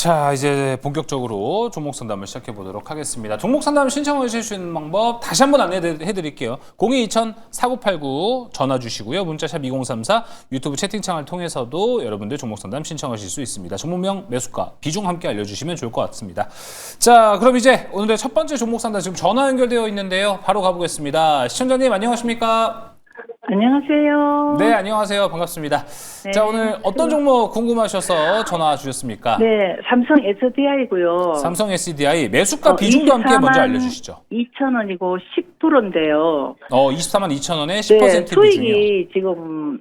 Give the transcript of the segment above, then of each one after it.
자, 이제 본격적으로 종목 상담을 시작해 보도록 하겠습니다. 종목 상담 신청하실 수 있는 방법 다시 한번 안내해 드릴게요. 02-2000-4989 전화 주시고요. 문자샵 2034 유튜브 채팅창을 통해서도 여러분들 종목 상담 신청하실 수 있습니다. 종목명, 매수가, 비중 함께 알려주시면 좋을 것 같습니다. 자, 그럼 이제 오늘의 첫 번째 종목 상담 지금 전화 연결되어 있는데요. 바로 가보겠습니다. 시청자님 안녕하십니까? 안녕하세요. 네, 안녕하세요. 반갑습니다. 네. 자, 오늘 어떤 종목 궁금하셔서 전화 주셨습니까? 네, 삼성 SDI고요. 삼성 SDI 매수가 비중도 함께 먼저 알려주시죠. 2,000원이고 10%인데요. 24만 2천 원에 네, 10% 비중이요. 수익이 지금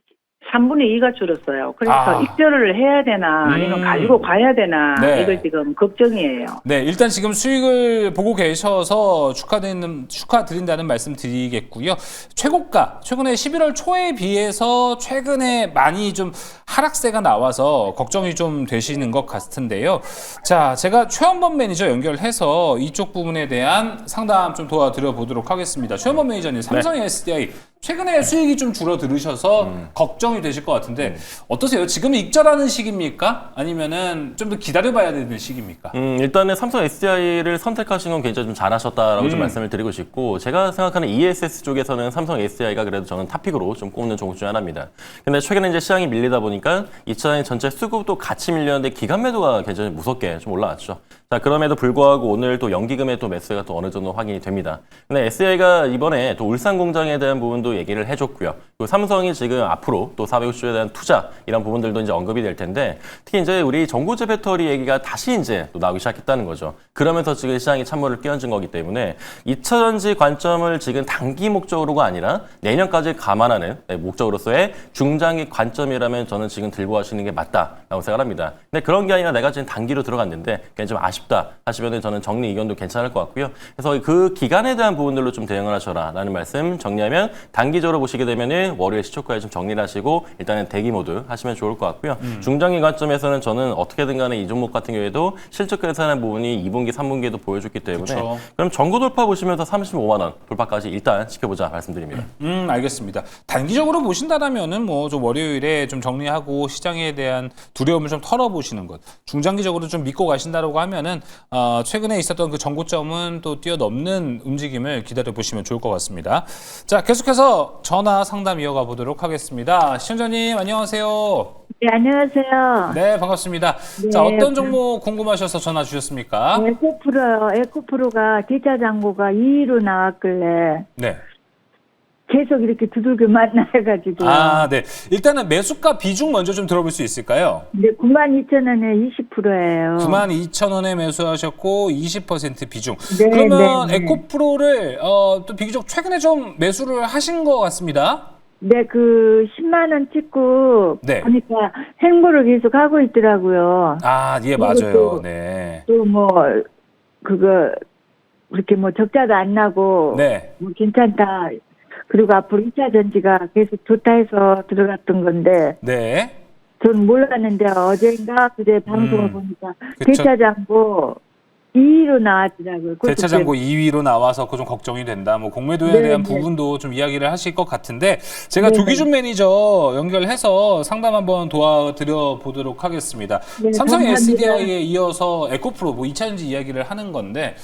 3분의 2가 줄었어요. 그래서 입절을 해야 되나 아니면 가지고 가야 되나 네. 이걸 지금 걱정이에요. 네, 일단 지금 수익을 보고 계셔서 축하드린다는 말씀 드리겠고요. 최고가, 최근에 11월 초에 비해서 최근에 많이 좀 하락세가 나와서 걱정이 좀 되시는 것 같은데요. 자, 제가 최원범 매니저 연결해서 이쪽 부분에 대한 상담 좀 도와드려 보도록 하겠습니다. 최원범 매니저님, 삼성 SDI 최근에 수익이 좀 줄어들으셔서 걱정이 되실 것 같은데 어떠세요? 지금 익절하는 시기입니까? 아니면은 좀 더 기다려봐야 되는 시기입니까? 일단은 삼성 SDI를 선택하신 건 굉장히 좀 잘하셨다라고 좀 말씀을 드리고 싶고, 제가 생각하는 ESS 쪽에서는 삼성 SDI가 그래도 저는 탑픽으로 좀 꼽는 종목 중 하나입니다. 근데 최근에 이제 시장이 밀리다 보니까 2차전에 전체 수급도 같이 밀렸는데 기간 매도가 굉장히 무섭게 좀 올라왔죠. 자, 그럼에도 불구하고 오늘 또 연기금의 또 매수가 또 어느 정도 확인이 됩니다. 근데 SDI가 이번에 또 울산 공장에 대한 부분도 얘기를 해줬고요. 그리고 삼성이 지금 앞으로 또 450조에 대한 투자 이런 부분들도 이제 언급이 될 텐데, 특히 이제 우리 전고체 배터리 얘기가 다시 이제 또 나오기 시작했다는 거죠. 그러면서 지금 시장이 찬물을 끼얹은 거기 때문에 2차전지 관점을 지금 단기 목적으로가 아니라 내년까지 감안하는 목적으로서의 중장기 관점이라면 저는 지금 들고 가시는 게 맞다라고 생각합니다. 근데 그런 게 아니라 내가 지금 단기로 들어갔는데 굉장히 좀 아쉽다 하시면 저는 정리 의견도 괜찮을 것 같고요. 그래서 그 기간에 대한 부분들로 좀 대응을 하셔라라는 말씀 정리하면, 단기적으로 보시게 되면은 월요일 시초가에 좀 정리를 하시고 일단은 대기 모드 하시면 좋을 것 같고요. 중장기 관점에서는 저는 어떻게든 간에 이 종목 같은 경우에도 실적 개선하는 부분이 2분기, 3분기에도 보여줬기 때문에 그쵸. 그럼 전고 돌파 보시면서 35만 원 돌파까지 일단 지켜보자 말씀드립니다. 알겠습니다. 단기적으로 보신다라면은 뭐 좀 월요일에 좀 정리하고 시장에 대한 두려움을 좀 털어보시는 것. 중장기적으로 좀 믿고 가신다라고 하면은 최근에 있었던 그 정고점은 또 뛰어넘는 움직임을 기다려 보시면 좋을 것 같습니다. 자, 계속해서 전화 상담 이어가 보도록 하겠습니다. 시청자님 안녕하세요. 네, 안녕하세요. 네, 반갑습니다. 네. 자, 어떤 종목 궁금하셔서 전화 주셨습니까? 에코프로요. 에코프로가 기차 잔고가 2위로 나왔길래 네. 계속 이렇게 두들겨 만나가지고. 네. 일단은 매수가 비중 먼저 좀 들어볼 수 있을까요? 네, 92,000원에 20%예요. 92,000원에 매수하셨고 20% 비중. 네, 그러면 네, 네. 에코프로를 또 비교적 최근에 좀 매수를 하신 것 같습니다. 네, 그 10만 원 찍고 네. 보니까 행보를 계속 하고 있더라고요. 예, 맞아요. 네. 또 뭐 그거 그렇게 뭐 적자도 안 나고 네. 뭐 괜찮다. 그리고 앞으로 2차 전지가 계속 좋다 해서 들어갔던 건데 네. 전 몰랐는데 어젠가 그제 방송을 보니까 그쵸. 대차장고 2위로 나왔더라고요. 대차장고 2위로 나와서 그 좀 걱정이 된다. 뭐 공매도에 네, 대한 네. 부분도 좀 이야기를 하실 것 같은데 제가 네, 조기준 매니저 연결해서 상담 한번 도와드려 보도록 하겠습니다. 네, 삼성 감사합니다. SDI에 이어서 에코프로 뭐 2차전지 이야기를 하는 건데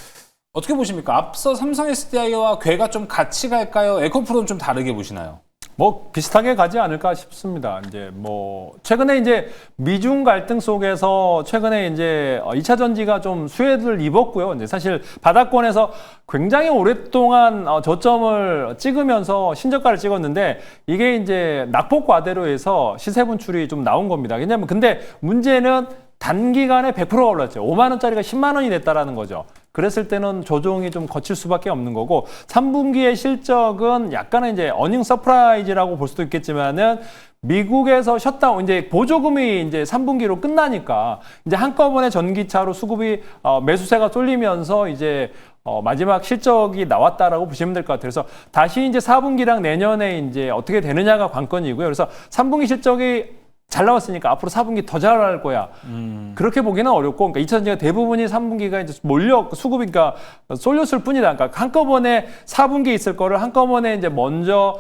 어떻게 보십니까? 앞서 삼성 SDI와 궤가 좀 같이 갈까요? 에코프로는 좀 다르게 보시나요? 뭐 비슷하게 가지 않을까 싶습니다. 이제 뭐 최근에 이제 미중 갈등 속에서 최근에 이제 2차 전지가 좀 수혜를 입었고요. 이제 사실 바닥권에서 굉장히 오랫동안 저점을 찍으면서 신저가를 찍었는데 이게 이제 낙폭 과대로해서 시세 분출이 좀 나온 겁니다. 왜냐면 근데 문제는 단기간에 100%가 올랐죠. 5만 원짜리가 10만 원이 됐다라는 거죠. 그랬을 때는 조정이 좀 거칠 수밖에 없는 거고 3분기의 실적은 약간의 이제 어닝 서프라이즈라고 볼 수도 있겠지만은 미국에서 셧다운 이제 보조금이 이제 3분기로 끝나니까 이제 한꺼번에 전기차로 수급이 매수세가 쏠리면서 이제 마지막 실적이 나왔다라고 보시면 될 것 같아요. 그래서 다시 이제 4분기랑 내년에 이제 어떻게 되느냐가 관건이고요. 그래서 3분기 실적이 잘 나왔으니까 앞으로 4분기 더 잘할 거야. 그렇게 보기는 어렵고, 그러니까 이차전지가 대부분이 3분기가 이제 수급이 그러니까 쏠렸을 뿐이다. 그러니까 한꺼번에 4분기에 있을 거를 한꺼번에 이제 먼저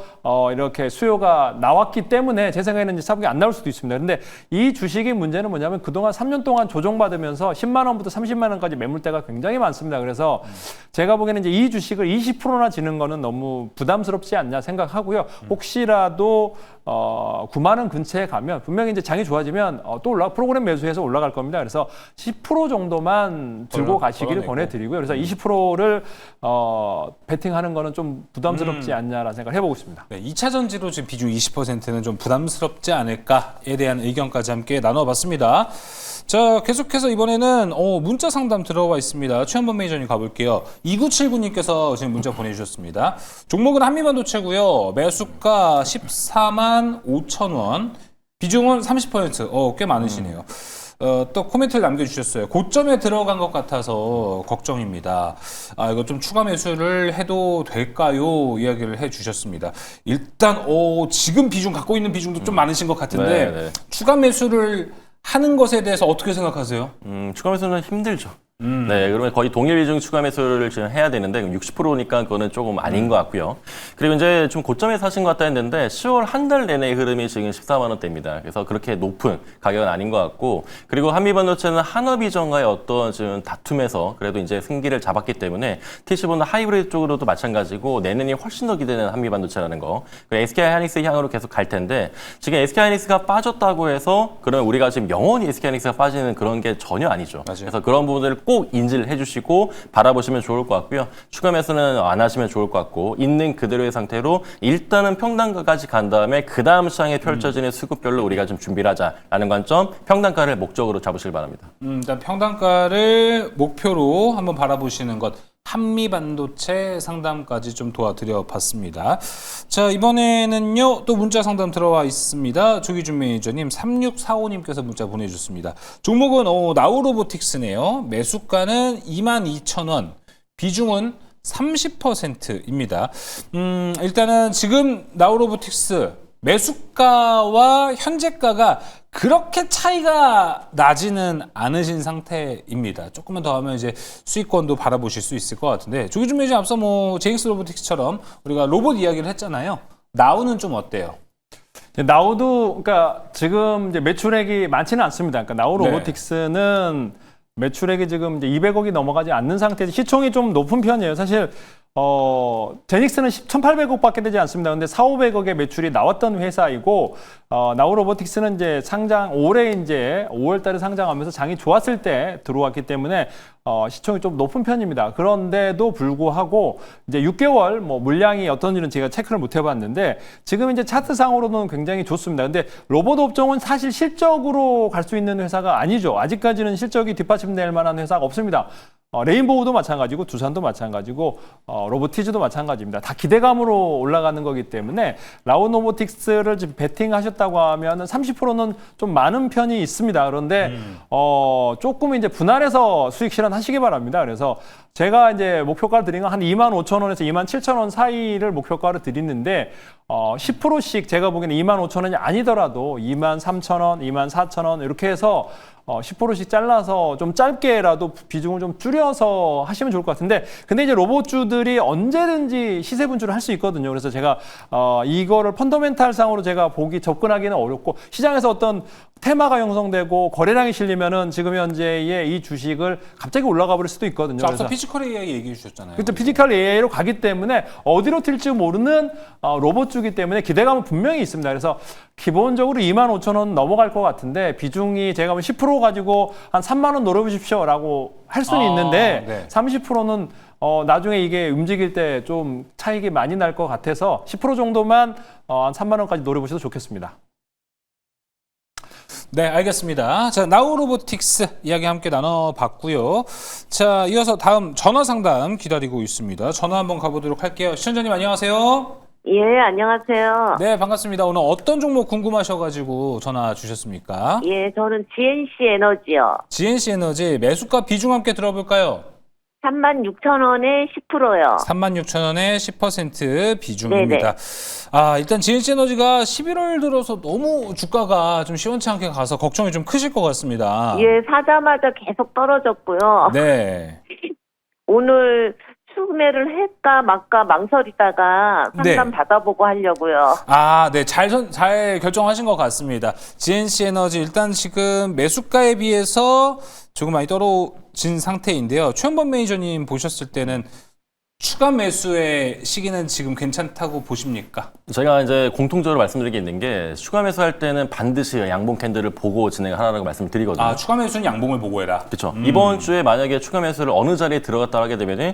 이렇게 수요가 나왔기 때문에 제 생각에는 이제 4분기 안 나올 수도 있습니다. 근데 이 주식의 문제는 뭐냐면 그동안 3년 동안 조정받으면서 10만 원부터 30만 원까지 매물대가 굉장히 많습니다. 그래서 제가 보기에는 이제 이 주식을 20%나 지는 거는 너무 부담스럽지 않냐 생각하고요. 혹시라도 9만 원 근처에 가면 분명히 이제 장이 좋아지면 또 프로그램 매수해서 올라갈 겁니다. 그래서 10% 정도만 들고 가시기를 권해드리고요. 그래서 20%를 베팅하는 거는 좀 부담스럽지 않냐라는 생각을 해보고 있습니다. 네, 2차 전지로 지금 비중 20%는 좀 부담스럽지 않을까에 대한 의견까지 함께 나눠봤습니다. 자, 계속해서 이번에는 문자 상담 들어와 있습니다. 최현범 매니저님 가볼게요. 2979님께서 지금 문자 보내주셨습니다. 종목은 한미반도체고요. 매수가 14만 5천 원, 비중은 30%. 꽤 많으시네요. 또 코멘트를 남겨주셨어요. 고점에 들어간 것 같아서 걱정입니다. 이거 좀 추가 매수를 해도 될까요? 이야기를 해주셨습니다. 일단 지금 비중 갖고 있는 비중도 좀 많으신 것 같은데 네. 추가 매수를 하는 것에 대해서 어떻게 생각하세요? 추가 매수는 힘들죠. 네, 그러면 거의 동일 비중 추가 매수를 지금 해야 되는데 60%니까 그거는 조금 아닌 것 같고요. 그리고 이제 좀 고점에 사신 것 같다 했는데 10월 한 달 내내 흐름이 지금 14만 원대입니다. 그래서 그렇게 높은 가격은 아닌 것 같고, 그리고 한미반도체는 한업이전과의 어떤 지금 다툼에서 그래도 이제 승기를 잡았기 때문에 TC보는 하이브리드 쪽으로도 마찬가지고 내년이 훨씬 더 기대되는 한미반도체라는 거. 그리고 SK하이닉스 향으로 계속 갈 텐데 지금 SK하이닉스가 빠졌다고 해서 그러면 우리가 지금 영원히 SK하이닉스가 빠지는 그런 게 전혀 아니죠. 맞아요. 그래서 그런 부분들을 꼭 인지를 해주시고 바라보시면 좋을 것 같고요. 추가 매수는 안 하시면 좋을 것 같고, 있는 그대로의 상태로 일단은 평단가까지 간 다음에 그 다음 시장에 펼쳐지는 수급별로 우리가 좀 준비를 하자라는 관점, 평단가를 목적으로 잡으실 바랍니다. 일단 평단가를 목표로 한번 바라보시는 것, 한미반도체 상담까지 좀 도와드려 봤습니다. 자, 이번에는요 또 문자 상담 들어와 있습니다. 조기준 매니저님 3645님께서 문자 보내주셨습니다. 종목은 나우로보틱스네요. 매수가는 22,000원, 비중은 30%입니다. 일단은 지금 나우로보틱스 매수가와 현재가가 그렇게 차이가 나지는 않으신 상태입니다. 조금만 더 하면 이제 수익권도 바라보실 수 있을 것 같은데, 조기준 매니저 앞서 제익스 로보틱스처럼 우리가 로봇 이야기를 했잖아요. 나우는 좀 어때요? 나우도 그러니까 지금 이제 매출액이 많지는 않습니다. 그러니까 나우 로보틱스는 매출액이 지금 이제 200억이 넘어가지 않는 상태에서 시총이 좀 높은 편이에요. 사실 제닉스는 1,800억밖에 되지 않습니다. 근데 4,500억의 매출이 나왔던 회사이고, 나우로보틱스는 이제 올해 이제 5월달에 상장하면서 장이 좋았을 때 들어왔기 때문에 시총이 좀 높은 편입니다. 그런데도 불구하고 이제 6개월 물량이 어떤지는 제가 체크를 못 해봤는데 지금 이제 차트상으로는 굉장히 좋습니다. 근데 로봇 업종은 사실 실적으로 갈 수 있는 회사가 아니죠. 아직까지는 실적이 뒷받침될 만한 회사가 없습니다. 레인보우도 마찬가지고 두산도 마찬가지고 로보티즈도 마찬가지입니다. 다 기대감으로 올라가는 거기 때문에 나우로보틱스를 지금 베팅하셨다고 하면은 30%는 좀 많은 편이 있습니다. 그런데 조금 이제 분할해서 수익 실현하시기 바랍니다. 그래서 제가 이제 목표가를 드린 건 한 25,000원에서 27,000원 사이를 목표가로 드리는데 10%씩 제가 보기에는 25,000원이 아니더라도 23,000원, 24,000원 이렇게 해서 10%씩 잘라서 좀 짧게라도 비중을 좀 줄여서 하시면 좋을 것 같은데, 근데 이제 로봇주들이 언제든지 시세 분출을 할 수 있거든요. 그래서 제가 이거를 펀더멘탈 상으로 제가 접근하기는 어렵고, 시장에서 어떤 테마가 형성되고 거래량이 실리면은 지금 현재의 이 주식을 갑자기 올라가 버릴 수도 있거든요. 앞서 피지컬 AI 얘기해 주셨잖아요. 그렇죠. 피지컬 AI로 가기 때문에 어디로 튈지 모르는 로봇주기 때문에 기대감은 분명히 있습니다. 그래서 기본적으로 25,000원 넘어갈 것 같은데, 비중이 제가 보면 10% 가지고 한 3만 원 노려보십시오라고 할 수는 있는데 네. 30%는 나중에 이게 움직일 때 좀 차익이 많이 날 것 같아서 10% 정도만 한 3만 원까지 노려보셔도 좋겠습니다. 네, 알겠습니다. 자, 나우로보틱스 이야기 함께 나눠봤고요. 자, 이어서 다음 전화 상담 기다리고 있습니다. 전화 한번 가보도록 할게요. 시청자님 안녕하세요. 예, 안녕하세요. 네, 반갑습니다. 오늘 어떤 종목 궁금하셔가지고 전화 주셨습니까? 예, 저는 GNC 에너지요. GNC 에너지 매수가 비중 함께 들어볼까요? 36,000원에 10%요. 36,000원에 10% 비중입니다. 일단 GNC에너지가 11월 들어서 너무 주가가 좀 시원치 않게 가서 걱정이 좀 크실 것 같습니다. 예, 사자마자 계속 떨어졌고요. 네. 오늘 추매를 할까 말까 망설이다가 상담 받아보고 하려고요. 네. 잘 결정하신 것 같습니다. GNC 에너지 일단 지금 매수가에 비해서 조금 많이 떨어진 상태인데요. 최현범 매니저님 보셨을 때는 추가 매수의 시기는 지금 괜찮다고 보십니까? 제가 이제 공통적으로 말씀드릴 게 있는 게 추가 매수할 때는 반드시 양봉 캔들을 보고 진행을 하라고 말씀을 드리거든요. 추가 매수는 양봉을 보고 해라. 그렇죠. 이번 주에 만약에 추가 매수를 어느 자리에 들어갔다 하게 되면은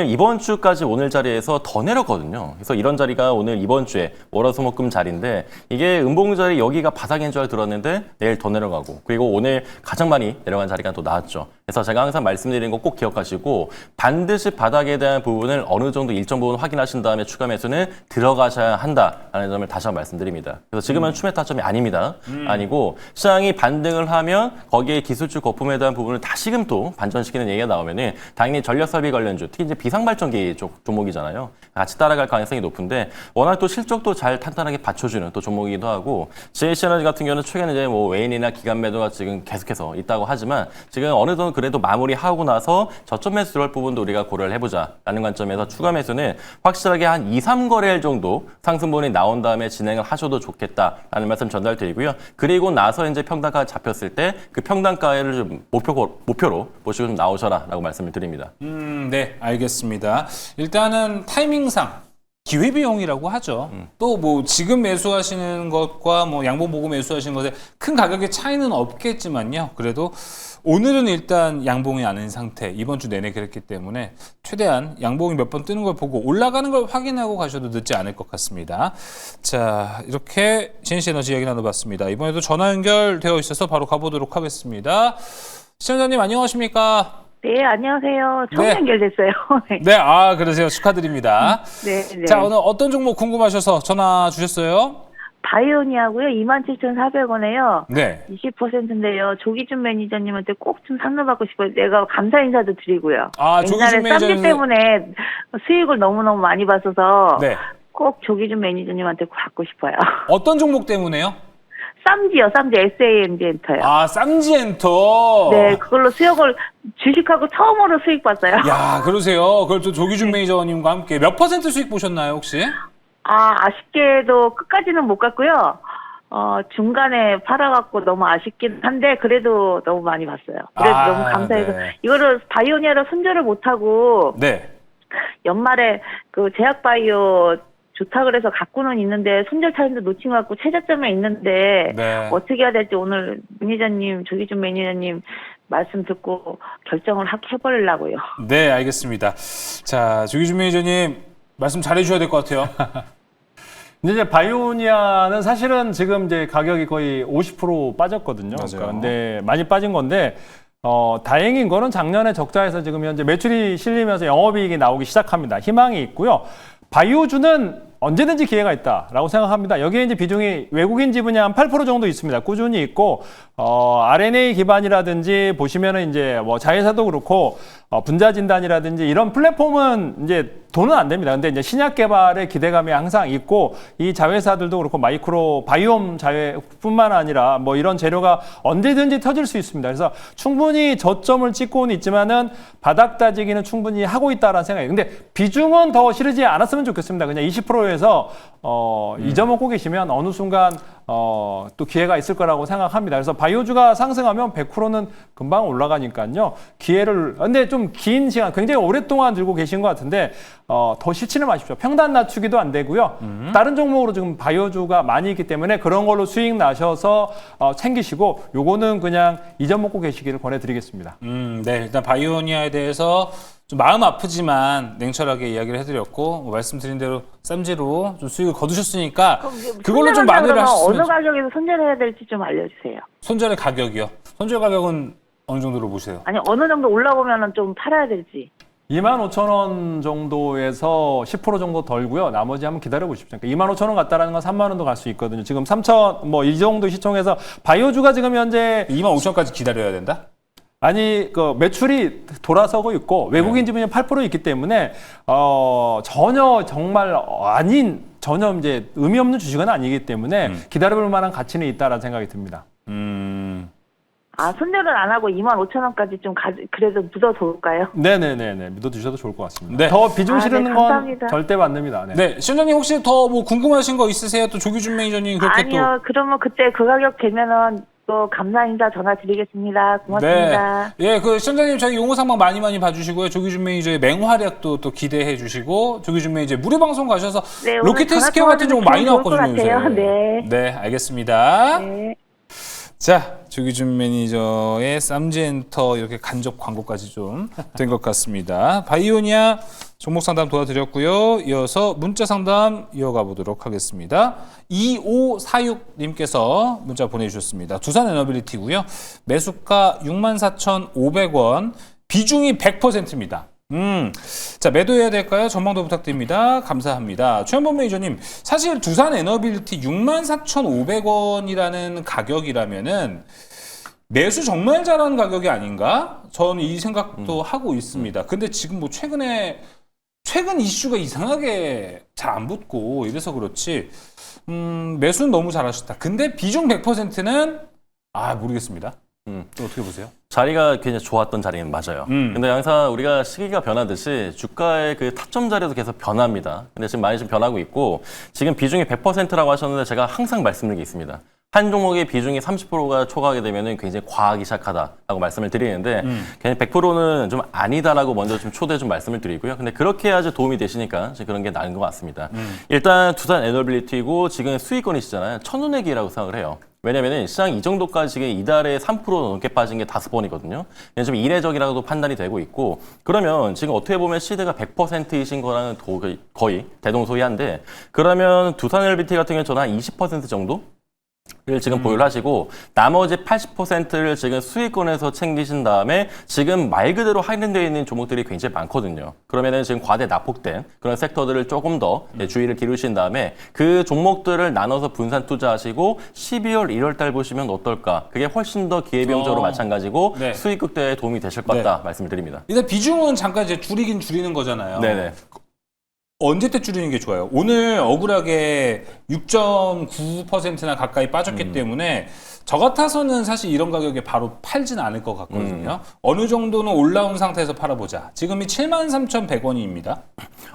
이번 주까지 오늘 자리에서 더 내렸거든요. 그래서 이런 자리가 오늘 이번 주에 월화수목금 자리인데 이게 음봉 자리 여기가 바닥인 줄 알고 들었는데 내일 더 내려가고 그리고 오늘 가장 많이 내려간 자리가 또 나왔죠. 그래서 제가 항상 말씀드리는 거 꼭 기억하시고 반드시 바닥에 대한 부분을 어느 정도 일정 부분 확인하신 다음에 추가 매수는 들어가셔야 한다라는 점을 다시 한번 말씀드립니다. 그래서 지금은 추매 타점이 아닙니다. 아니고 시장이 반등을 하면 거기에 기술주 거품에 대한 부분을 다시금 또 반전시키는 얘기가 나오면은 당연히 전력설비 관련주, 특히 이제 비상발전기 쪽 종목이잖아요. 같이 따라갈 가능성이 높은데 워낙 또 실적도 잘 탄탄하게 받쳐주는 또 종목이기도 하고 GNC에너지 같은 경우는 최근에 이제 뭐 외인이나 기관 매도가 지금 계속해서 있다고 하지만 지금 어느 정도 그래도 마무리하고 나서 저점 매수 들어갈 부분도 우리가 고려를 해보자라는 관점에서 추가 매수는 확실하게 한 2, 3거래일 정도 상승분이 나온 다음에 진행을 하셔도 좋겠다라는 말씀 전달드리고요. 그리고 나서 이제 평단가가 잡혔을 때 그 평단가를 좀 목표로 보시고 좀 나오셔라라고 말씀을 드립니다. 네, 알겠습니다. 일단은 타이밍상 기회비용이라고 하죠. 또 뭐 지금 매수하시는 것과 뭐 양봉 보고 매수하시는 것에 큰 가격의 차이는 없겠지만요. 그래도 오늘은 일단 양봉이 아닌 상태, 이번 주 내내 그랬기 때문에 최대한 양봉이 몇 번 뜨는 걸 보고 올라가는 걸 확인하고 가셔도 늦지 않을 것 같습니다. 자, 이렇게 GNC 에너지 이야기 나눠봤습니다. 이번에도 전화 연결되어 있어서 바로 가보도록 하겠습니다. 시청자님 안녕하십니까? 네, 안녕하세요. 처음 네. 연결됐어요. 네, 그러세요. 축하드립니다. 네. 자, 오늘 어떤 종목 궁금하셔서 전화 주셨어요? 바이오니아고요. 27,400원에요. 네. 20%인데요. 조기준 매니저님한테 꼭 좀 상담받고 싶어요. 내가 감사 인사도 드리고요. 조기준 옛날에 쌈지 매니저님 때문에 수익을 너무너무 많이 봤어서 네. 꼭 조기준 매니저님한테 받고 싶어요. 어떤 종목 때문에요? 쌈지요. 쌈지 SAMG 엔터요. 쌈지엔터. 네, 그걸로 수익을 주식하고 처음으로 수익 봤어요. 야, 그러세요. 그걸 또 조기준 매니저님과 함께 몇 퍼센트 수익 보셨나요, 혹시? 아쉽게도 끝까지는 못 갔고요. 중간에 팔아갖고 너무 아쉽긴 한데 그래도 너무 많이 봤어요. 그래도 너무 감사해서 네. 이거를 바이오니아로 손절을 못하고 네. 연말에 그 제약바이오 좋다 그래서 갖고는 있는데 손절 타임도 놓친 것 같고 최저점에 있는데 네. 어떻게 해야 될지 오늘 매니저님 조기준 매니저님 말씀 듣고 결정을 해버리려고요. 네, 알겠습니다. 자, 조기준 매니저님 말씀 잘해주셔야 될 것 같아요. 근데 이제 바이오니아는 사실은 지금 이제 가격이 거의 50% 빠졌거든요. 맞아요. 근데 많이 빠진 건데 다행인 거는 작년에 적자에서 지금 현재 매출이 실리면서 영업이익이 나오기 시작합니다. 희망이 있고요. 바이오주는 언제든지 기회가 있다라고 생각합니다. 여기에 이제 비중이 외국인 지분이 한 8% 정도 있습니다. 꾸준히 있고 RNA 기반이라든지 보시면은 이제 뭐 자회사도 그렇고 분자 진단이라든지 이런 플랫폼은 이제 돈은 안 됩니다. 근데 이제 신약 개발에 기대감이 항상 있고 이 자회사들도 그렇고 마이크로 바이옴 자회뿐만 아니라 뭐 이런 재료가 언제든지 터질 수 있습니다. 그래서 충분히 저점을 찍고는 있지만은 바닥 다지기는 충분히 하고 있다라는 생각이에요. 근데 비중은 더 실으지 않았으면 좋겠습니다. 그냥 20%에서 잊어먹고 계시면 어느 순간 또 기회가 있을 거라고 생각합니다. 그래서 바이오주가 상승하면 100%는 금방 올라가니까요. 근데 좀 긴 시간, 굉장히 오랫동안 들고 계신 것 같은데 더 싫지는 마십시오. 평단 낮추기도 안 되고요. 다른 종목으로 지금 바이오주가 많이 있기 때문에 그런 걸로 수익 나셔서 챙기시고 요거는 그냥 잊어먹고 계시기를 권해드리겠습니다. 네, 일단 바이오니아에 대해서 좀 마음 아프지만 냉철하게 이야기를 해드렸고 말씀드린 대로 쌈지로 좀 수익을 거두셨으니까 그걸로 좀 마무리를 하셨으면. 어느 가격에서 손절해야 될지 좀 알려주세요. 손절의 가격이요. 손절 가격은 어느 정도로 보세요? 아니 어느 정도 올라오면은 좀 팔아야 될지. 25,000원 정도에서 10% 정도 덜고요. 나머지 한번 기다려 보십시오. 그러니까 25,000원 갔다라는 건 3만 원도 갈 수 있거든요. 지금 3,000 뭐 이 정도 시총에서 바이오주가 지금 현재 25,000원까지 기다려야 된다? 아니 그 매출이 돌아서고 있고 외국인 지분이 8% 있기 때문에 전혀 정말 아닌 전혀 이제 의미 없는 주식은 아니기 때문에 기다려볼 만한 가치는 있다라는 생각이 듭니다. 손절은 안 하고 25,000원까지 좀 그래도 묻어둘까요? 네네네네 믿어주셔도 좋을 것 같습니다. 네. 더 비중 실으는 건 감사합니다. 절대 맞습니다. 네. 네, 시청자님 혹시 더 뭐 궁금하신 거 있으세요? 또 조기준 매니저님 그렇게 아니요, 그러면 그때 그 가격 되면은 또 감사 인사 전화 드리겠습니다. 고맙습니다. 네. 예, 그 시청자님 저희 용어 상방 많이 봐주시고요. 조기준 매니저의 맹활약도 또 기대해 주시고 조기준 매니저 무료 방송 가셔서 네, 오늘 로켓 전화 스퀘어 같은 종목 많이 통화하면 좋을 것 나왔거든요. 같아요. 요새. 네. 네, 알겠습니다. 네. 자, 조기준 매니저의 쌈지엔터 이렇게 간접 광고까지 좀 된 것 같습니다. 바이오니아 종목 상담 도와드렸고요. 이어서 문자 상담 이어가 보도록 하겠습니다. 2546님께서 문자 보내주셨습니다. 두산에너빌리티고요. 매수가 64,500원, 비중이 100%입니다. 자, 매도해야 될까요? 전망도 부탁드립니다. 감사합니다. 최현범 매니저님, 사실 두산 에너빌리티 64,500원이라는 가격이라면은 매수 정말 잘하는 가격이 아닌가? 저는 이 생각도 하고 있습니다. 근데 지금 뭐 최근 이슈가 이상하게 잘 안 붙고 이래서 그렇지, 매수는 너무 잘하셨다. 근데 비중 100%는 모르겠습니다. 또 어떻게 보세요? 자리가 굉장히 좋았던 자리는 맞아요. 근데 항상 우리가 시기가 변하듯이 주가의 그 타점 자리도 계속 변합니다. 근데 지금 많이 좀 변하고 있고, 지금 비중이 100%라고 하셨는데 제가 항상 말씀드린 게 있습니다. 한 종목의 비중이 30%가 초과하게 되면 굉장히 과하기 시작하다라고 말씀을 드리는데, 그냥 100%는 좀 아니다라고 먼저 좀 초대 좀 말씀을 드리고요. 근데 그렇게 해야지 도움이 되시니까 그런 게 나은 것 같습니다. 일단 두산 에너빌리티고 지금 수익권이시잖아요. 천운의 기회라고 생각을 해요. 왜냐면은 시장 이 정도까지 지금 이달에 3% 넘게 빠진 게 5번이거든요. 좀 이례적이라고도 판단이 되고 있고, 그러면 지금 어떻게 보면 시대가 100%이신 거랑은 거의 대동소이한데, 그러면 두산 에너빌리티 같은 경우는 저는 한 20% 정도? 를 지금 보유를 하시고, 나머지 80%를 지금 수익권에서 챙기신 다음에 지금 말 그대로 할인되어 있는 종목들이 굉장히 많거든요. 그러면은 지금 과대 낙폭된 그런 섹터들을 조금 더 주의를 기울이신 다음에 그 종목들을 나눠서 분산 투자하시고 12월, 1월 달 보시면 어떨까? 그게 훨씬 더 기회비용적으로 마찬가지고 네. 수익 극대에 도움이 되실 것 같다 말씀을 드립니다. 일단 비중은 잠깐 이제 줄이긴 줄이는 거잖아요. 네네. 언제 때 줄이는 게 좋아요? 오늘 억울하게 6.9%나 가까이 빠졌기 때문에 저 같아서는 사실 이런 가격에 바로 팔진 않을 것 같거든요. 어느 정도는 올라온 상태에서 팔아보자. 지금이 73,100원입니다.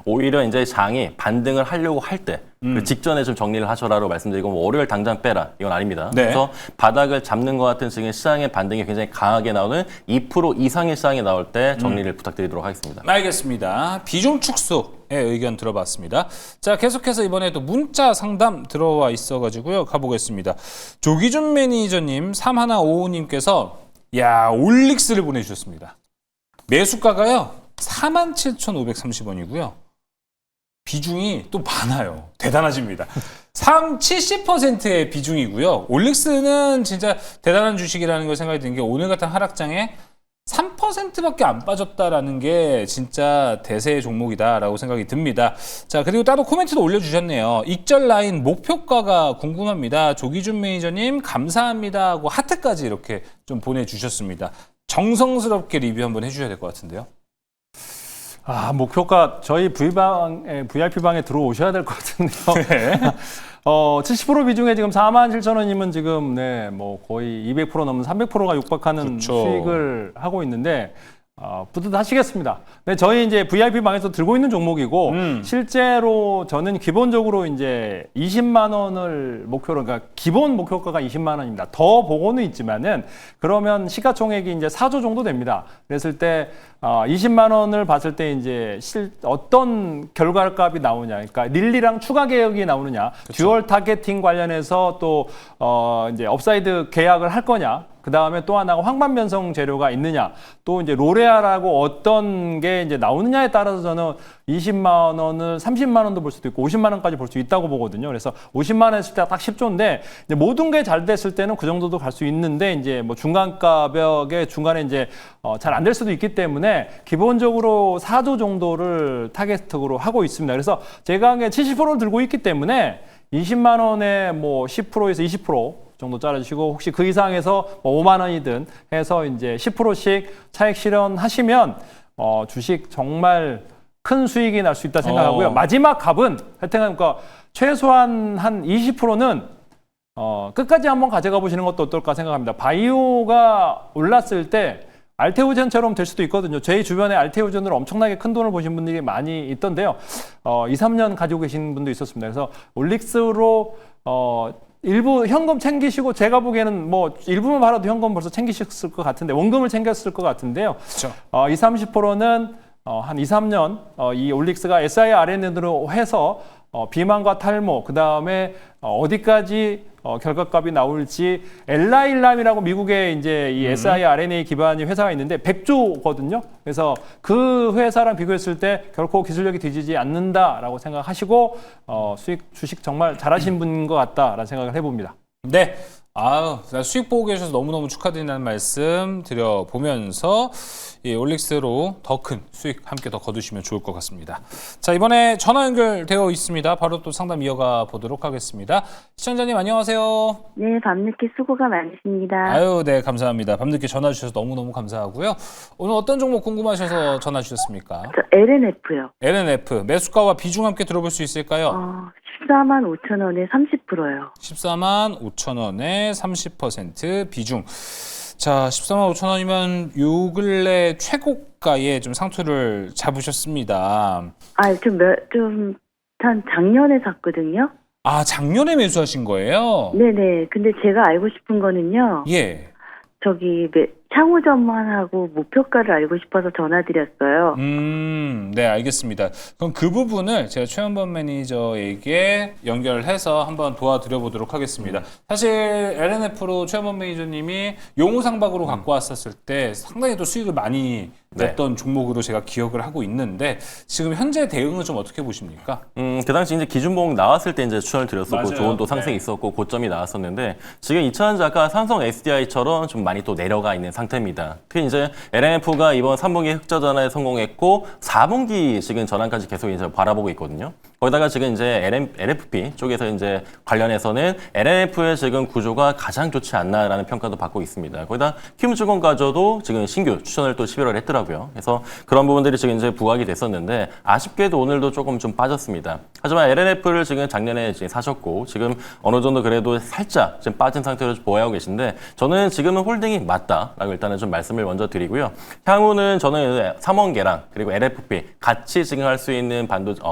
오히려 이제 장이 반등을 하려고 할 때 그 직전에 좀 정리를 하셔라고 말씀드리고, 뭐 월요일 당장 빼라 이건 아닙니다. 네. 그래서 바닥을 잡는 것 같은 지금 시장의 반등이 굉장히 강하게 나오는 2% 이상의 시장이 나올 때 정리를 부탁드리도록 하겠습니다. 알겠습니다. 비중 축소의 의견 들어봤습니다. 자, 계속해서 이번에도 문자 상담 들어와 있어가지고요. 가보겠습니다. 조기준 매니저님 3155님께서 올릭스를 보내주셨습니다. 매수가가요 47,530원이고요. 비중이 또 많아요. 대단하십니다. 70%의 비중이고요. 올릭스는 진짜 대단한 주식이라는 걸 생각이 드는 게, 오늘 같은 하락장에 3%밖에 안 빠졌다라는 게 진짜 대세의 종목이다라고 생각이 듭니다. 자, 그리고 따로 코멘트도 올려주셨네요. 익절 라인 목표가가 궁금합니다. 조기준 매니저님 감사합니다 하고 하트까지 이렇게 좀 보내주셨습니다. 정성스럽게 리뷰 한번 해주셔야 될 것 같은데요. 목표가 저희 VIP방에 들어오셔야 될 것 같은데요. 네. 70% 비중에 지금 47,000원이면 지금 뭐 거의 200% 넘는 300%가 육박하는 그쵸. 수익을 하고 있는데, 뿌듯하시겠습니다. 네, 저희 이제 VIP 방에서 들고 있는 종목이고, 실제로 저는 기본적으로 이제 20만 원을 목표로, 그러니까 기본 목표가가 20만 원입니다. 더 보고는 있지만은, 그러면 시가총액이 이제 4조 정도 됩니다. 그랬을 때 20만 원을 봤을 때 이제 어떤 결과값이 나오냐, 그러니까 릴리랑 추가 계약이 나오느냐, 듀얼 타겟팅 관련해서 또 이제 업사이드 계약을 할 거냐. 그 다음에 또 하나가 황반 변성 재료가 있느냐, 또 이제 로레아라고 어떤 게 이제 나오느냐에 따라서 저는 20만 원을 30만 원도 볼 수도 있고 50만 원까지 볼 수 있다고 보거든요. 그래서 50만 원 했을 때 딱 10조인데, 이제 모든 게 잘 됐을 때는 그 정도도 갈 수 있는데, 이제 뭐 중간 가격에 중간에 이제 잘 안 될 수도 있기 때문에 기본적으로 4조 정도를 타겟으로 하고 있습니다. 그래서 제가 70%를 들고 있기 때문에 20만 원에 뭐 10%에서 20% 정도 자르시고 혹시 그 이상에서 뭐 5만 원이든 해서 이제 10%씩 차익 실현하시면 주식 정말 큰 수익이 날 수 있다 생각하고요. 마지막 값은 하여튼 그러니까 최소한 한 20%는 끝까지 한번 가져가 보시는 것도 어떨까 생각합니다. 바이오가 올랐을 때 알테오젠처럼 될 수도 있거든요. 제 주변에 알테오젠으로 엄청나게 큰 돈을 보신 분들이 많이 있던데요. 2, 3년 가지고 계신 분도 있었습니다. 그래서 올릭스로 일부 현금 챙기시고 제가 보기에는 뭐 일부만 팔아도 현금 벌써 챙기셨을 것 같은데 원금을 챙겼을 것 같은데요. 그렇죠. 20, 30%는 한 2, 3년 이 올릭스가 SIRN으로 해서 비만과 탈모, 그 다음에 어디까지 결과값이 나올지 엘라일람이라고 미국의 이제 이 siRNA 기반의 회사가 있는데 100조거든요. 그래서 그 회사랑 비교했을 때 결코 기술력이 뒤지지 않는다라고 생각하시고 주식 정말 잘하신 분인 것 같다라는 생각을 해봅니다. 네. 수익 보고 계셔서 너무너무 축하드린다는 말씀 드려보면서 이 올릭스로 더 큰 수익 함께 더 거두시면 좋을 것 같습니다. 자, 이번에 전화 연결되어 있습니다. 바로 또 상담 이어가 보도록 하겠습니다. 시청자님 안녕하세요. 네, 밤늦게 수고가 많으십니다. 네, 감사합니다. 밤늦게 전화 주셔서 너무너무 감사하고요. 오늘 어떤 종목 궁금하셔서 전화 주셨습니까? 저 LNF요. LNF 매수가와 비중 함께 들어볼 수 있을까요? 14만 5천 원에 30%요. 14만 5천 원에 30% 비중. 자, 14만 5천 원이면 요 근래 최고가에 좀 상투를 잡으셨습니다. 한 작년에 샀거든요. 작년에 매수하신 거예요? 네네. 근데 제가 알고 싶은 거는요. 예. 창호점만 하고 목표가를 알고 싶어서 전화드렸어요. 네, 알겠습니다. 그럼 그 부분을 제가 최현범 매니저에게 연결해서 한번 도와드려 보도록 하겠습니다. 사실 LNF로 최현범 매니저님이 용호상박으로 갖고 왔었을 때 상당히 또 수익을 많이 냈던 종목으로 제가 기억을 하고 있는데 지금 현재 대응은 좀 어떻게 보십니까? 그 당시 이제 기준봉 나왔을 때 이제 추천을 드렸었고 맞아요. 좋은 또 상승이 있었고 고점이 나왔었는데 지금 2차전자가 삼성 SDI처럼 좀 많이 또 내려가 있는 상태입니다. 특히 이제 LNF가 이번 3분기 흑자 전환에 성공했고 4분기 지금 전환까지 계속 이제 바라보고 있거든요. 거기다가 지금 이제 LFP 쪽에서 이제 관련해서는 LNF의 지금 구조가 가장 좋지 않나라는 평가도 받고 있습니다. 거기다 키움증권가저도 지금 신규 추천을 또 11월에 했더라고요. 그래서 그런 부분들이 지금 이제 부각이 됐었는데 아쉽게도 오늘도 조금 좀 빠졌습니다. 하지만 LNF를 지금 작년에 이제 사셨고 지금 어느 정도 그래도 살짝 지금 빠진 상태로 보유하고 계신데 저는 지금은 홀딩이 맞다라고 일단은 좀 말씀을 먼저 드리고요. 향후는 저는 삼원계랑 그리고 LFP 같이 지금 할 수 있는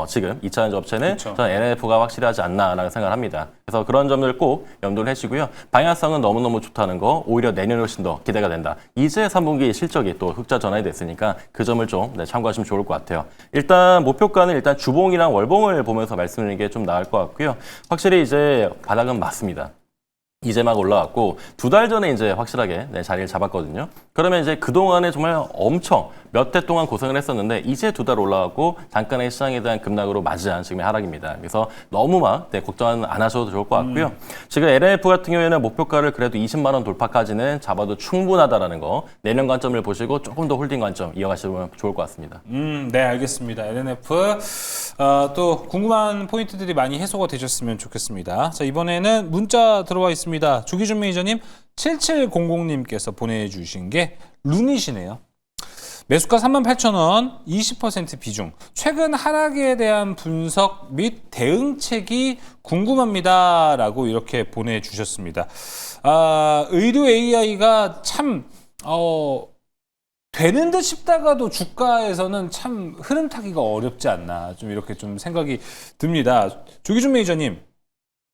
지금 2차전지 업체는 그쵸. 저는 LNF가 확실하지 않나라고 생각을 합니다. 그래서 그런 점들 꼭 염두를 해주시고요. 방향성은 너무너무 좋다는 거 오히려 내년에 훨씬 더 기대가 된다. 이제 3분기 실적이 또 흑자 전환이 됐으니까 그 점을 좀 참고하시면 좋을 것 같아요. 일단 목표가는 일단 주봉이랑 월봉을 보면서 말씀드리는 게 좀 나을 것 같고요. 확실히 이제 바닥은 맞습니다. 이제 막 올라왔고 2달 전에 이제 확실하게 자리를 잡았거든요. 그러면 이제 그동안에 정말 엄청 몇 해 동안 고생을 했었는데 이제 2달 올라왔고 잠깐의 시장에 대한 급락으로 맞이한 지금의 하락입니다. 그래서 너무 막 걱정 안 하셔도 좋을 것 같고요. 지금 LNF 같은 경우에는 목표가를 그래도 20만 원 돌파까지는 잡아도 충분하다라는 거 내년 관점을 보시고 조금 더 홀딩 관점 이어가시면 좋을 것 같습니다. 네, 알겠습니다. LNF 또 궁금한 포인트들이 많이 해소가 되셨으면 좋겠습니다. 자, 이번에는 문자 들어와 있습니다. 조기준 매니저님 7700님께서 보내주신 게 룬이시네요. 매수가 38,000원, 20% 비중. 최근 하락에 대한 분석 및 대응책이 궁금합니다라고 이렇게 보내주셨습니다. 의료 AI가 참 되는 듯 싶다가도 주가에서는 참 흐름 타기가 어렵지 않나 좀 이렇게 좀 생각이 듭니다. 조기준 매니저님,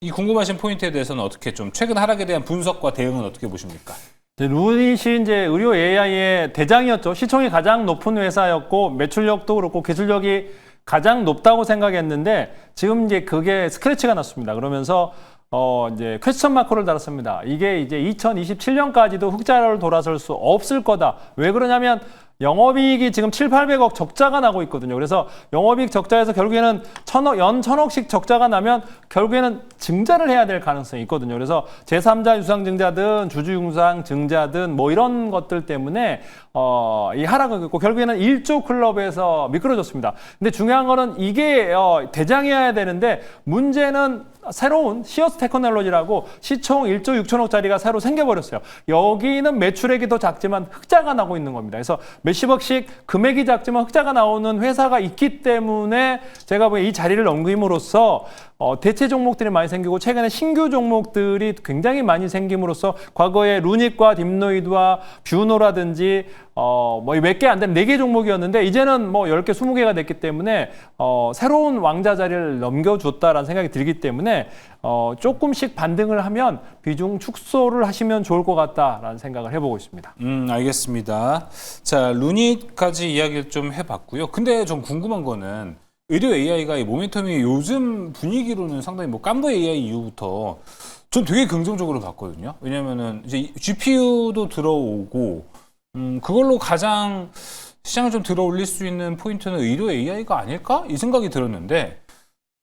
이 궁금하신 포인트에 대해서는 어떻게 좀 최근 하락에 대한 분석과 대응은 어떻게 보십니까? 루닛이 이제 의료 AI의 대장이었죠. 시총이 가장 높은 회사였고 매출력도 그렇고 기술력이 가장 높다고 생각했는데 지금 이제 그게 스크래치가 났습니다. 그러면서 이제 퀘스천 마크를 달았습니다. 이게 이제 2027년까지도 흑자를 돌아설 수 없을 거다. 왜 그러냐면 영업이익이 지금 700~800억 적자가 나고 있거든요. 그래서 영업이익 적자에서 결국에는 연 1000억씩 적자가 나면 결국에는 증자를 해야 될 가능성이 있거든요. 그래서 제3자 유상증자든 주주유상증자든 뭐 이런 것들 때문에 이 하락을 겪고 결국에는 1조 클럽에서 미끄러졌습니다. 근데 중요한 거는 이게 대장이어야 되는데 문제는 새로운 시어스 테크놀로지라고 시총 1조 6천억짜리가 새로 생겨버렸어요. 여기는 매출액이 더 작지만 흑자가 나고 있는 겁니다. 그래서 몇십억씩 금액이 작지만 흑자가 나오는 회사가 있기 때문에 제가 보기에 이 자리를 넘김으로써 대체 종목들이 많이 생기고 최근에 신규 종목들이 굉장히 많이 생김으로써 과거에 루닉과 딥노이드와 뷰노라든지 뭐 몇 개 안 되는 4개 종목이었는데 이제는 뭐 10개, 20개가 됐기 때문에 새로운 왕자 자리를 넘겨줬다라는 생각이 들기 때문에 조금씩 반등을 하면 비중 축소를 하시면 좋을 것 같다라는 생각을 해보고 있습니다. 알겠습니다. 자, 루닛까지 이야기를 좀 해봤고요. 근데 좀 궁금한 거는 의료 AI가 이 모멘텀이 요즘 분위기로는 상당히 뭐 깐부 AI 이후부터 전 되게 긍정적으로 봤거든요. 왜냐면은 이제 GPU도 들어오고 그걸로 가장 시장을 좀 들어 올릴 수 있는 포인트는 의료 AI가 아닐까? 이 생각이 들었는데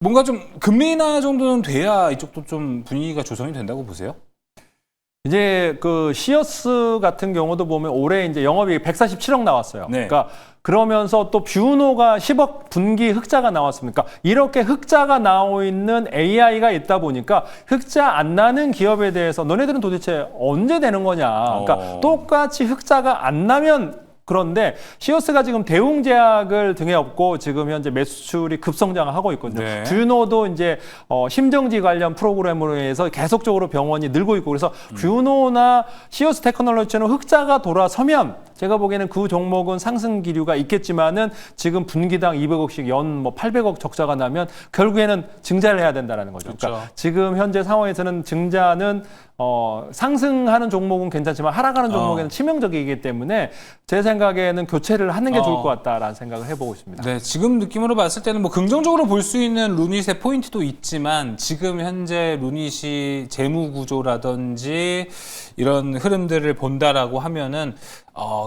뭔가 좀 금리 인하 정도는 돼야 이쪽도 좀 분위기가 조성이 된다고 보세요? 이제 그 시어스 같은 경우도 보면 올해 이제 영업이익 147억 나왔어요. 네. 그러니까 그러면서 또 뷰노가 10억 분기 흑자가 나왔습니까? 이렇게 흑자가 나오고 있는 AI가 있다 보니까 흑자 안 나는 기업에 대해서 너네들은 도대체 언제 되는 거냐? 그러니까 똑같이 흑자가 안 나면 그런데 시어스가 지금 대웅제약을 등에 업고 지금 현재 매출이 급성장을 하고 있거든요. 네. 뷰노도 이제 심정지 관련 프로그램으로 해서 계속적으로 병원이 늘고 있고 그래서 뷰노나 시어스 테크놀로지는 흑자가 돌아서면 제가 보기에는 그 종목은 상승 기류가 있겠지만은 지금 분기당 200억씩 연 뭐 800억 적자가 나면 결국에는 증자를 해야 된다는 거죠. 그렇죠. 그러니까 지금 현재 상황에서는 증자는 상승하는 종목은 괜찮지만 하락하는 종목에는 치명적이기 때문에 제 생각에는 교체를 하는 게 좋을 것 같다라는 생각을 해보고 있습니다. 네, 지금 느낌으로 봤을 때는 뭐 긍정적으로 볼 수 있는 루닛의 포인트도 있지만 지금 현재 루닛이 재무 구조라든지 이런 흐름들을 본다라고 하면은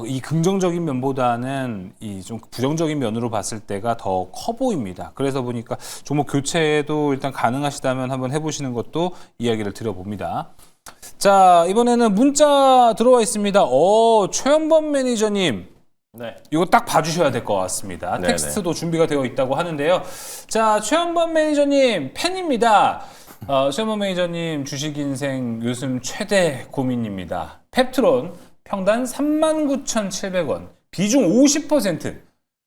이 긍정적인 면보다는 이 좀 부정적인 면으로 봤을 때가 더 커 보입니다. 그래서 보니까 종목 교체도 일단 가능하시다면 한번 해보시는 것도 이야기를 드려봅니다. 자, 이번에는 문자 들어와 있습니다. 최현범 매니저님. 네. 이거 딱 봐주셔야 될 것 같습니다. 네네. 텍스트도 준비가 되어 있다고 하는데요. 자, 최현범 매니저님 팬입니다. 최현범 매니저님 주식 인생 요즘 최대 고민입니다. 펩트론 평단 39,700원, 비중 50%,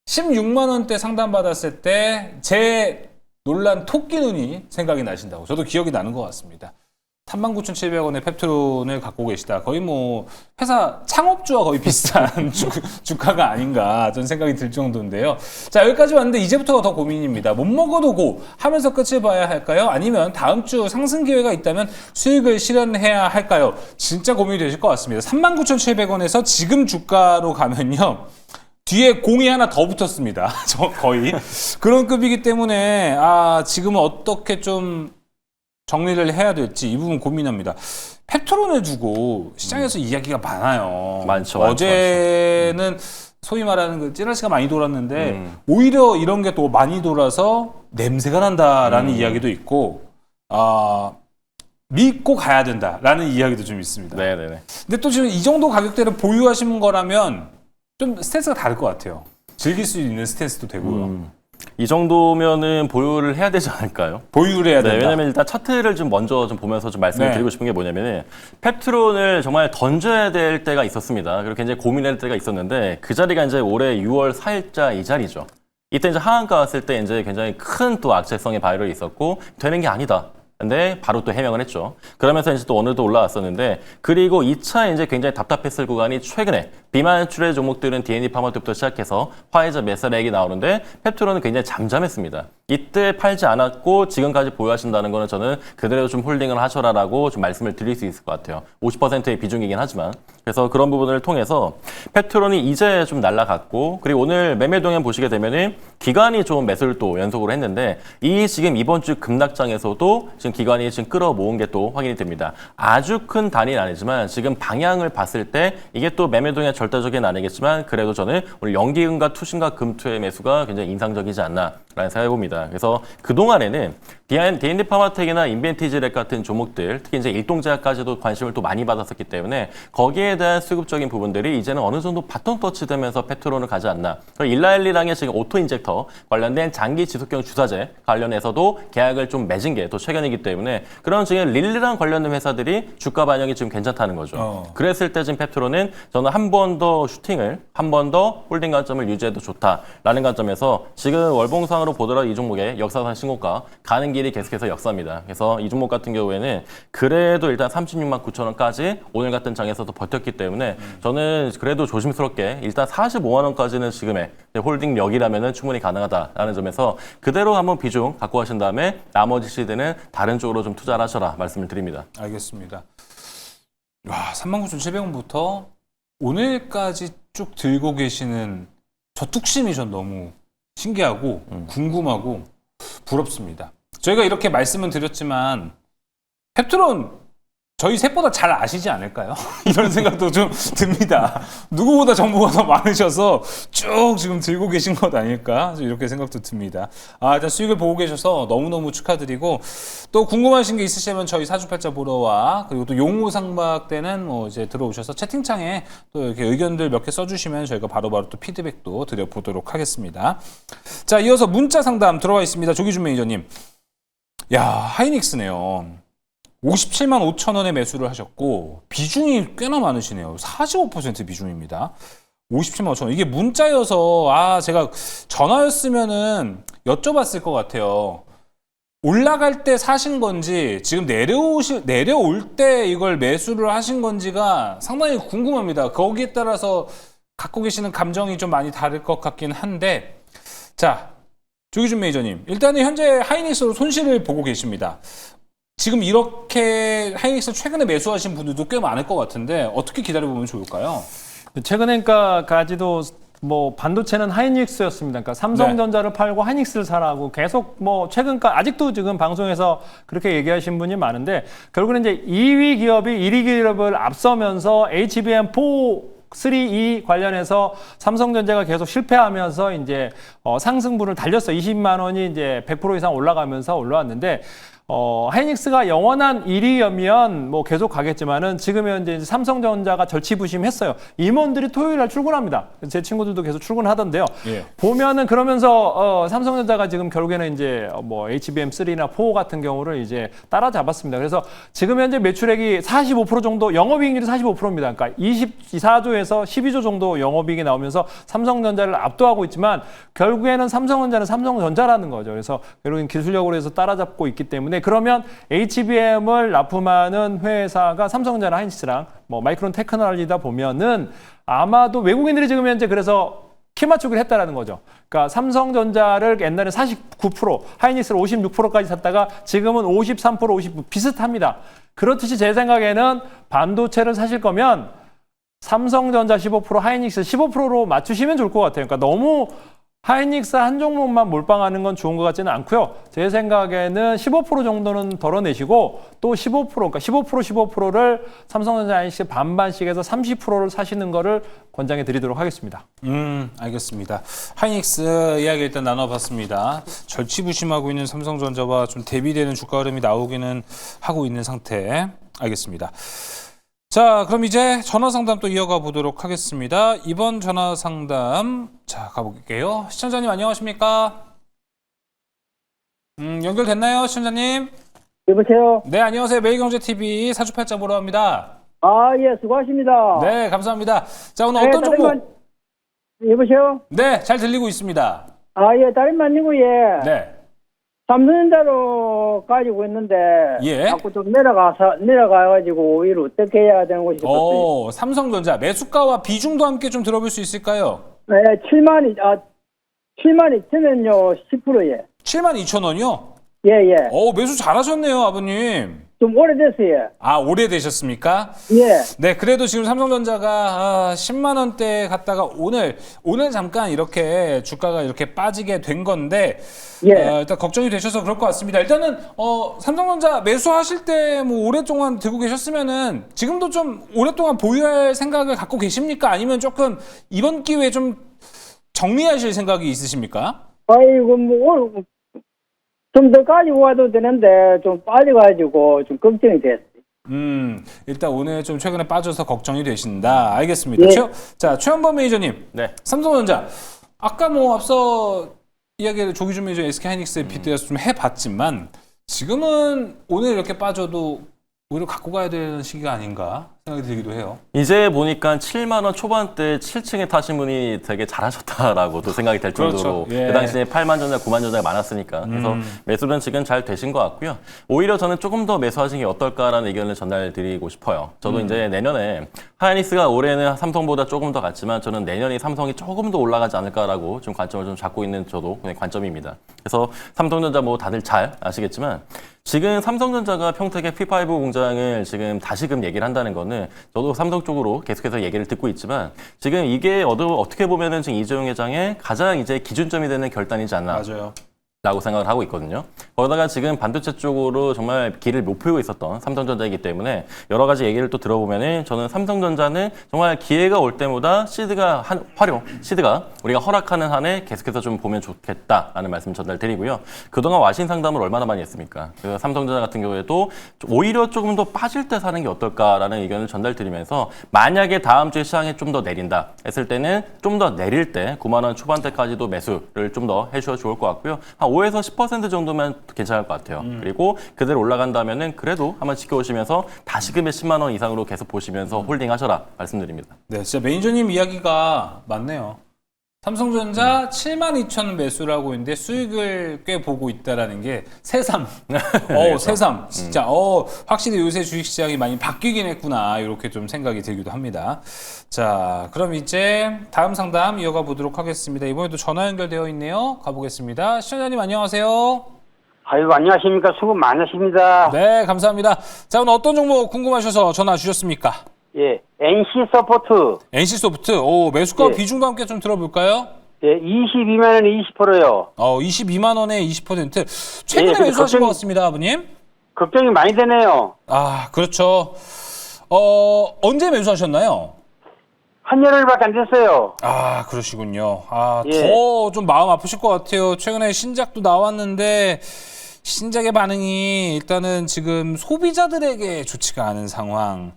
16만 원대 상담받았을 때 제 놀란 토끼 눈이 생각이 나신다고. 저도 기억이 나는 것 같습니다. 39,700원의 펩트론을 갖고 계시다. 거의 뭐 회사 창업주와 거의 비슷한 주가가 아닌가 저는 생각이 들 정도인데요. 자, 여기까지 왔는데 이제부터가 더 고민입니다. 못 먹어도 고 하면서 끝을 봐야 할까요? 아니면 다음 주 상승 기회가 있다면 수익을 실현해야 할까요? 진짜 고민이 되실 것 같습니다. 39,700원에서 지금 주가로 가면요. 뒤에 공이 하나 더 붙었습니다. 저 거의 그런 급이기 때문에 지금은 어떻게 좀 정리를 해야 될지 이 부분 고민합니다. 펩트론을 두고 시장에서 이야기가 많아요. 많죠. 어제는 소위 말하는 그 찌라시가 많이 돌았는데 오히려 이런 게 또 많이 돌아서 냄새가 난다라는 이야기도 있고 믿고 가야 된다라는 이야기도 좀 있습니다. 네네네. 근데 또 지금 이 정도 가격대를 보유하시는 거라면 좀 스탠스가 다를 것 같아요. 즐길 수 있는 스탠스도 되고요. 이 정도면은 보유를 해야 되지 않을까요? 보유를 해야 된다. 네, 왜냐면 일단 차트를 좀 먼저 좀 보면서 좀 말씀을 네. 드리고 싶은 게 뭐냐면은 펩트론을 정말 던져야 될 때가 있었습니다. 그리고 굉장히 고민할 때가 있었는데 그 자리가 이제 올해 6월 4일자 이 자리죠. 이때 이제 하한가 왔을 때 이제 굉장히 큰 또 악재성의 바이럴이 있었고 되는 게 아니다. 근데 바로 또 해명을 했죠. 그러면서 이제 또 오늘도 올라왔었는데 그리고 2차 이제 굉장히 답답했을 구간이 최근에 비만출의 종목들은 D&D 파마 때부터 시작해서 화이자 메사렉이 나오는데 펩트론은 굉장히 잠잠했습니다. 이때 팔지 않았고 지금까지 보유하신다는 거는 저는 그대로 좀 홀딩을 하셔라라고 좀 말씀을 드릴 수 있을 것 같아요. 50%의 비중이긴 하지만. 그래서 그런 부분을 통해서 펩트론이 이제 좀 날아갔고 그리고 오늘 매매 동향 보시게 되면은 기관이 좀 매수를 또 연속으로 했는데 이 지금 이번 주 급락장에서도 지금 기관이 지금 끌어모은 게 또 확인이 됩니다. 아주 큰 단위는 아니지만 지금 방향을 봤을 때 이게 또 매매 동향 절대적인 아니겠지만 그래도 저는 오늘 연기금과 투신과 금투의 매수가 굉장히 인상적이지 않나라는 생각해 봅니다. 그래서 그동안에는 D&D 파마텍이나 인벤티지렉 같은 종목들 특히 이제 일동제약까지도 관심을 또 많이 받았었기 때문에 거기에 대한 수급적인 부분들이 이제는 어느 정도 바톤 터치되면서 펩트론을 가지 않나. 일라엘리랑의 지금 오토 인젝터 관련된 장기 지속형 주사제 관련해서도 계약을 좀 맺은 게 또 최근이기 있기 때문에 그런 지금 릴리랑 관련된 회사들이 주가 반영이 지금 괜찮다는 거죠. 그랬을 때 지금 펩트로는 저는 한 번 더 슈팅을 한 번 더 홀딩 관점을 유지해도 좋다라는 관점에서 지금 월봉상으로 보더라도 이 종목의 역사상 신고가 가는 길이 계속해서 역사입니다. 그래서 이 종목 같은 경우에는 그래도 일단 36만 9천 원까지 오늘 같은 장에서도 버텼기 때문에 저는 그래도 조심스럽게 일단 45만 원까지는 지금의 홀딩력이라면 충분히 가능하다라는 점에서 그대로 한번 비중 갖고 가신 다음에 나머지 시대는 다른 쪽으로 좀 투자를 하셔라 말씀을 드립니다. 알겠습니다. 와, 39,700원부터 오늘까지 쭉 들고 계시는 저 뚝심이 전 너무 신기하고 궁금하고 부럽습니다. 저희가 이렇게 말씀은 드렸지만 펩트론 저희 셋보다 잘 아시지 않을까요? 이런 생각도 좀 듭니다. 누구보다 정보가 더 많으셔서 쭉 지금 들고 계신 것 아닐까? 이렇게 생각도 듭니다. 일단 수익을 보고 계셔서 너무너무 축하드리고 또 궁금하신 게 있으시면 저희 사주팔자 보러와 그리고 또 용호상박 때는 뭐 이제 들어오셔서 채팅창에 또 이렇게 의견들 몇 개 써주시면 저희가 바로바로 또 피드백도 드려보도록 하겠습니다. 자, 이어서 문자 상담 들어와 있습니다. 조기준 매니저님. 야, 하이닉스네요. 57만 5천 원에 매수를 하셨고 비중이 꽤나 많으시네요. 45% 비중입니다. 57만 5천 원. 이게 문자여서 제가 전화였으면은 여쭤봤을 것 같아요. 올라갈 때 사신 건지 지금 내려올 때 이걸 매수를 하신 건지가 상당히 궁금합니다. 거기에 따라서 갖고 계시는 감정이 좀 많이 다를 것 같긴 한데 자, 조기준 매니저님. 일단은 현재 하이닉스로 손실을 보고 계십니다. 지금 이렇게 하이닉스 최근에 매수하신 분들도 꽤 많을 것 같은데 어떻게 기다려보면 좋을까요? 최근에까지도 뭐 반도체는 하이닉스였습니다. 그러니까 삼성전자를 팔고 하이닉스를 사라고 계속 뭐 최근까 아직도 지금 방송에서 그렇게 얘기하신 분이 많은데 결국은 이제 2위 기업이 1위 기업을 앞서면서 HBM4 3E 관련해서 삼성전자가 계속 실패하면서 이제 상승분을 달렸어. 20만 원이 이제 100% 이상 올라가면서 올라왔는데 하이닉스가 영원한 1위면 뭐 계속 가겠지만은 지금 현재 삼성전자가 절치부심했어요. 임원들이 토요일 날 출근합니다. 제 친구들도 계속 출근하던데요. 예. 보면은 그러면서 삼성전자가 지금 결국에는 이제 뭐 HBM3나 4 같은 경우를 이제 따라잡았습니다. 그래서 지금 현재 매출액이 45% 정도, 영업이익률이 45%입니다. 그러니까 24조에서 12조 정도 영업이익이 나오면서 삼성전자를 압도하고 있지만 결국에는 삼성전자는 삼성전자라는 거죠. 그래서 결국엔 기술력으로 해서 따라잡고 있기 때문에 그러면 HBM을 납품하는 회사가 삼성전자나 하이닉스랑 뭐 마이크론 테크놀로지다 보면은 아마도 외국인들이 지금 현재 그래서 키 맞추기를 했다라는 거죠. 그러니까 삼성전자를 옛날에 49%, 하이닉스를 56%까지 샀다가 지금은 53%, 59% 비슷합니다. 그렇듯이 제 생각에는 반도체를 사실 거면 삼성전자 15%, 하이닉스 15%로 맞추시면 좋을 것 같아요. 그러니까 너무 하이닉스 한 종목만 몰빵하는 건 좋은 것 같지는 않고요. 제 생각에는 15% 정도는 덜어내시고 또 15%, 그러니까 15%를 삼성전자 하이닉스 반반씩 해서 30%를 사시는 거를 권장해 드리도록 하겠습니다. 알겠습니다. 하이닉스 이야기 일단 나눠봤습니다. 절치부심하고 있는 삼성전자와 좀 대비되는 주가 흐름이 나오기는 하고 있는 상태. 알겠습니다. 자, 그럼 이제 전화 상담 또 이어가 보도록 하겠습니다. 이번 전화 상담 자 가볼게요. 시청자님 안녕하십니까? 연결됐나요, 시청자님? 여보세요? 네, 안녕하세요. 매일경제TV 사주팔자 보러 합니다. 예, 수고하십니다. 네, 감사합니다. 자, 오늘 어떤 종목? 여보세요? 네, 잘 들리고 있습니다. 예, 다름 아니고, 예. 네. 삼성전자로 가지고 있는데, 예. 자꾸 좀 내려가가지고, 이를 어떻게 해야 되는 것이 싶었어요. 삼성전자 매수가와 비중도 함께 좀 들어볼 수 있을까요? 네, 7만 2천원요, 10%예. 72,000원이요? 예, 예. 매수 잘하셨네요, 아버님. 좀 오래됐어요. 오래되셨습니까? 예. 네, 그래도 지금 삼성전자가 10만 원대 갔다가 오늘 잠깐 이렇게 주가가 이렇게 빠지게 된 건데 예. 일단 걱정이 되셔서 그럴 것 같습니다. 일단은 삼성전자 매수하실 때 뭐 오랫동안 들고 계셨으면은 지금도 좀 오랫동안 보유할 생각을 갖고 계십니까? 아니면 조금 이번 기회에 좀 정리하실 생각이 있으십니까? 아이고, 뭐, 좀 더 가지고 와도 되는데, 좀 빠져가지고, 좀 걱정이 됐어요. 일단 오늘 좀 최근에 빠져서 걱정이 되신다. 알겠습니다. 예. 자, 최현범 매니저님. 네. 삼성전자. 아까 뭐 앞서 이야기를 조기준 매니저 SK 하이닉스의 피드에서 좀 해봤지만 지금은 오늘 이렇게 빠져도 오히려 갖고 가야 되는 시기가 아닌가 생각이 들기도 해요. 이제 보니까 7만 원 초반대 7층에 타신 분이 되게 잘하셨다라고도 생각이 될 정도로 그렇죠. 예. 그 당시에 8만 전자, 9만 전자가 많았으니까 그래서 매수는 지금 잘 되신 것 같고요. 오히려 저는 조금 더 매수하시는 게 어떨까라는 의견을 전달드리고 싶어요. 저도 이제 내년에 하이닉스가 올해는 삼성보다 조금 더 같지만 저는 내년에 삼성이 조금 더 올라가지 않을까라고 좀 관점을 좀 잡고 있는 저도 그냥 관점입니다. 그래서 삼성전자 뭐 다들 잘 아시겠지만 지금 삼성전자가 평택의 P5 공장을 지금 다시금 얘기를 한다는 거는 저도 삼성 쪽으로 계속해서 얘기를 듣고 있지만 지금 이게 어떻게 보면은 지금 이재용 회장의 가장 이제 기준점이 되는 결단이지 않나. 맞아요. 라고 생각을 하고 있거든요. 거기다가 지금 반도체 쪽으로 정말 길을 못 펴고 있었던 삼성전자이기 때문에 여러 가지 얘기를 또 들어보면은 저는 삼성전자는 정말 기회가 올 때마다 시드가 시드가 우리가 허락하는 한에 계속해서 좀 보면 좋겠다라는 말씀 전달드리고요. 그동안 와신 상담을 얼마나 많이 했습니까? 그래서 삼성전자 같은 경우에도 오히려 조금 더 빠질 때 사는 게 어떨까라는 의견을 전달드리면서 만약에 다음 주에 시장에 좀 더 내린다 했을 때는 좀 더 내릴 때 9만 원 초반대까지도 매수를 좀 더 해주셔도 좋을 것 같고요. 한 5에서 10% 정도면 괜찮을 것 같아요. 그리고 그대로 올라간다면은 그래도 한번 지켜보시면서 다시금의 10만 원 이상으로 계속 보시면서 홀딩하셔라 말씀드립니다. 네, 진짜 매니저님 이야기가 맞네요. 삼성전자 72,000 매수라고 있는데 수익을 꽤 보고 있다라는 게 새삼. 새삼. 진짜 확실히 요새 주식시장이 많이 바뀌긴 했구나. 이렇게 좀 생각이 들기도 합니다. 자, 그럼 이제 다음 상담 이어가 보도록 하겠습니다. 이번에도 전화 연결되어 있네요. 가보겠습니다. 시청자님 안녕하세요. 아이고, 안녕하십니까. 수고 많으십니다. 네, 감사합니다. 자, 오늘 어떤 종목 궁금하셔서 전화 주셨습니까? 예, NC서포트. NC소프트. 매수가 예. 비중도 함께 좀 들어볼까요? 예, 22만 원에 20%요. 22만 원에 20%. 최근에 근데 매수하신 걱정이- 것 같습니다, 아버님. 걱정이 많이 되네요. 아, 그렇죠. 언제 매수하셨나요? 한 열흘밖에 안 됐어요. 아, 그러시군요. 아, 예. 더 좀 마음 아프실 것 같아요. 최근에 신작도 나왔는데 신작의 반응이 일단은 지금 소비자들에게 좋지가 않은 상황.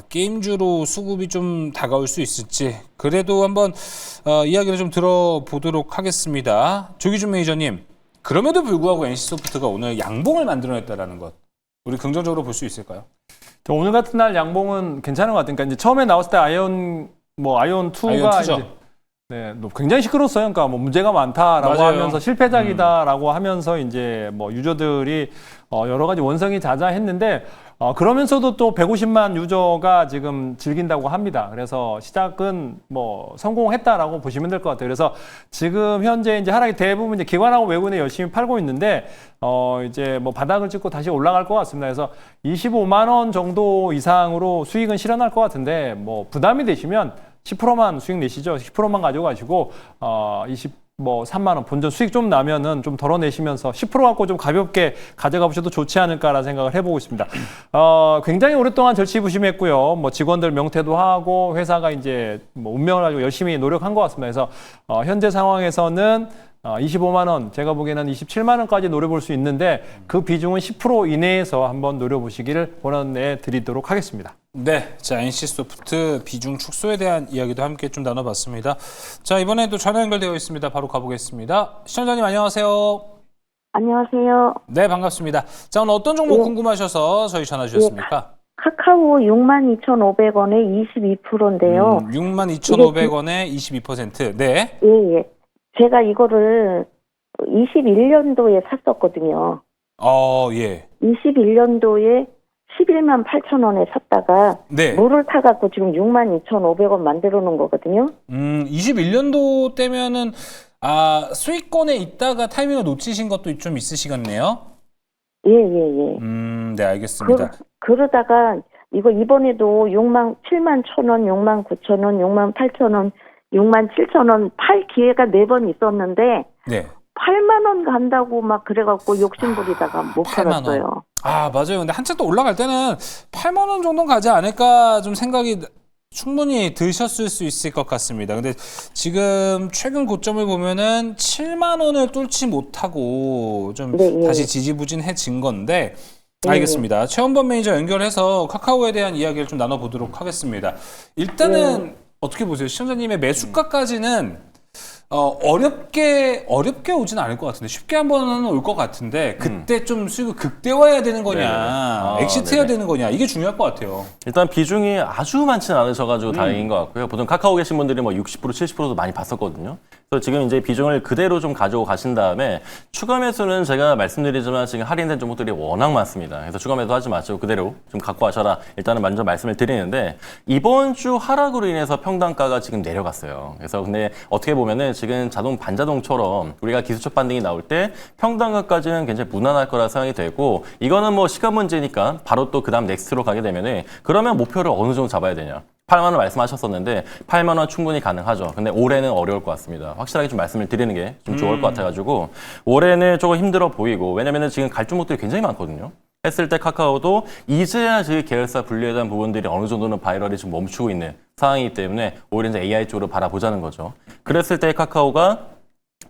게임주로 수급이 좀 다가올 수 있을지 그래도 한번 이야기를 좀 들어보도록 하겠습니다. 조기준 매니저님, 그럼에도 불구하고 NC소프트가 오늘 양봉을 만들어냈다라는 것 우리 긍정적으로 볼 수 있을까요? 오늘 같은 날 양봉은 괜찮은 것 같으니까 그러니까 이제 처음에 나왔을 때 아이온 2가 아이온2죠. 이제 굉장히 시끄러웠어요. 그러니까 뭐 문제가 많다라고 맞아요. 하면서 실패작이다라고 하면서 이제 뭐 유저들이 여러 가지 원성이 자자했는데 그러면서도 또 150만 유저가 지금 즐긴다고 합니다. 그래서 시작은 뭐 성공했다라고 보시면 될 것 같아요. 그래서 지금 현재 이제 하락이 대부분 이제 기관하고 외국인에 열심히 팔고 있는데 이제 뭐 바닥을 찍고 다시 올라갈 것 같습니다. 그래서 25만 원 정도 이상으로 수익은 실현할 것 같은데 뭐 부담이 되시면 10%만 수익 내시죠. 10%만 가져가시고 3만 원 본전 수익 좀 나면은 좀 덜어내시면서 10% 갖고 좀 가볍게 가져가 보셔도 좋지 않을까라는 생각을 해보고 있습니다. 굉장히 오랫동안 절치부심했고요. 뭐 직원들 명퇴도 하고 회사가 이제 뭐 운명을 가지고 열심히 노력한 것 같습니다. 그래서 현재 상황에서는 25만 원, 제가 보기에는 27만 원까지 노려볼 수 있는데 그 비중은 10% 이내에서 한번 노려보시기를 권해 드리도록 하겠습니다. 네, 자 NC소프트 비중 축소에 대한 이야기도 함께 좀 나눠봤습니다. 자, 이번에도 전화 연결되어 있습니다. 바로 가보겠습니다. 시청자님 안녕하세요. 안녕하세요. 네, 반갑습니다. 자, 오늘 어떤 종목 궁금하셔서 저희 전화 주셨습니까? 카카오 62,500원에 22%인데요. 62,500원에 22%. 네. 예. 제가 이거를 21년도에 샀었거든요. 예. 21년도에 11만 8천 원에 샀다가 네. 물을 타갖고 지금 62,500원 만들어 놓은 거거든요. 21년도 때면은 수익권에 있다가 타이밍을 놓치신 것도 좀 있으시겠네요. 예. 네, 알겠습니다. 그러다가 이거 이번에도 7만 1천 원, 6만 9천 원, 6만 8천 원, 6만 7천 원 팔 기회가 4번 있었는데 네. 8만 원 간다고 막 그래갖고 욕심부리다가 못 8만 원. 팔았어요. 맞아요. 근데 한참 또 올라갈 때는 8만 원 정도는 가지 않을까 좀 생각이 충분히 드셨을 수 있을 것 같습니다. 근데 지금 최근 고점을 보면은 7만 원을 뚫지 못하고 좀 네, 예. 다시 지지부진해진 건데 알겠습니다. 최원범 매니저 연결해서 카카오에 대한 이야기를 좀 나눠보도록 하겠습니다. 일단은 어떻게 보세요? 시청자님의 매수가까지는 어렵게 오진 않을 것 같은데 쉽게 한 번은 올 것 같은데 그때 좀 수익을 극대화해야 되는 거냐 네네. 엑시트해야 네네. 되는 거냐 이게 중요할 것 같아요. 일단 비중이 아주 많지는 않으셔가지고 다행인 것 같고요. 보통 카카오 계신 분들이 뭐 60%, 70%도 많이 봤었거든요. 그래서 지금 이제 비중을 그대로 좀 가지고 가신 다음에 추가 매수는 제가 말씀드리지만 지금 할인된 종목들이 워낙 많습니다. 그래서 추가 매수 하지 마시고 그대로 좀 갖고 가셔라. 일단은 먼저 말씀을 드리는데 이번 주 하락으로 인해서 평단가가 지금 내려갔어요. 그래서 근데 어떻게 보면은 지금 자동 반자동처럼 우리가 기술적 반등이 나올 때 평단가까지는 굉장히 무난할 거라 생각이 되고 이거는 뭐 시간 문제니까 바로 또 그다음 넥스트로 가게 되면은 그러면 목표를 어느 정도 잡아야 되냐? 8만 원 말씀하셨었는데 8만 원 충분히 가능하죠. 근데 올해는 어려울 것 같습니다. 확실하게 좀 말씀을 드리는 게 좀 좋을 것 같아가지고 올해는 조금 힘들어 보이고 왜냐면은 지금 갈 종목들이 굉장히 많거든요. 했을 때 카카오도 이제야 저희 계열사 분류에 대한 부분들이 어느 정도는 바이럴이 좀 멈추고 있는 상황이기 때문에 오히려 이제 AI 쪽으로 바라보자는 거죠. 그랬을 때 카카오가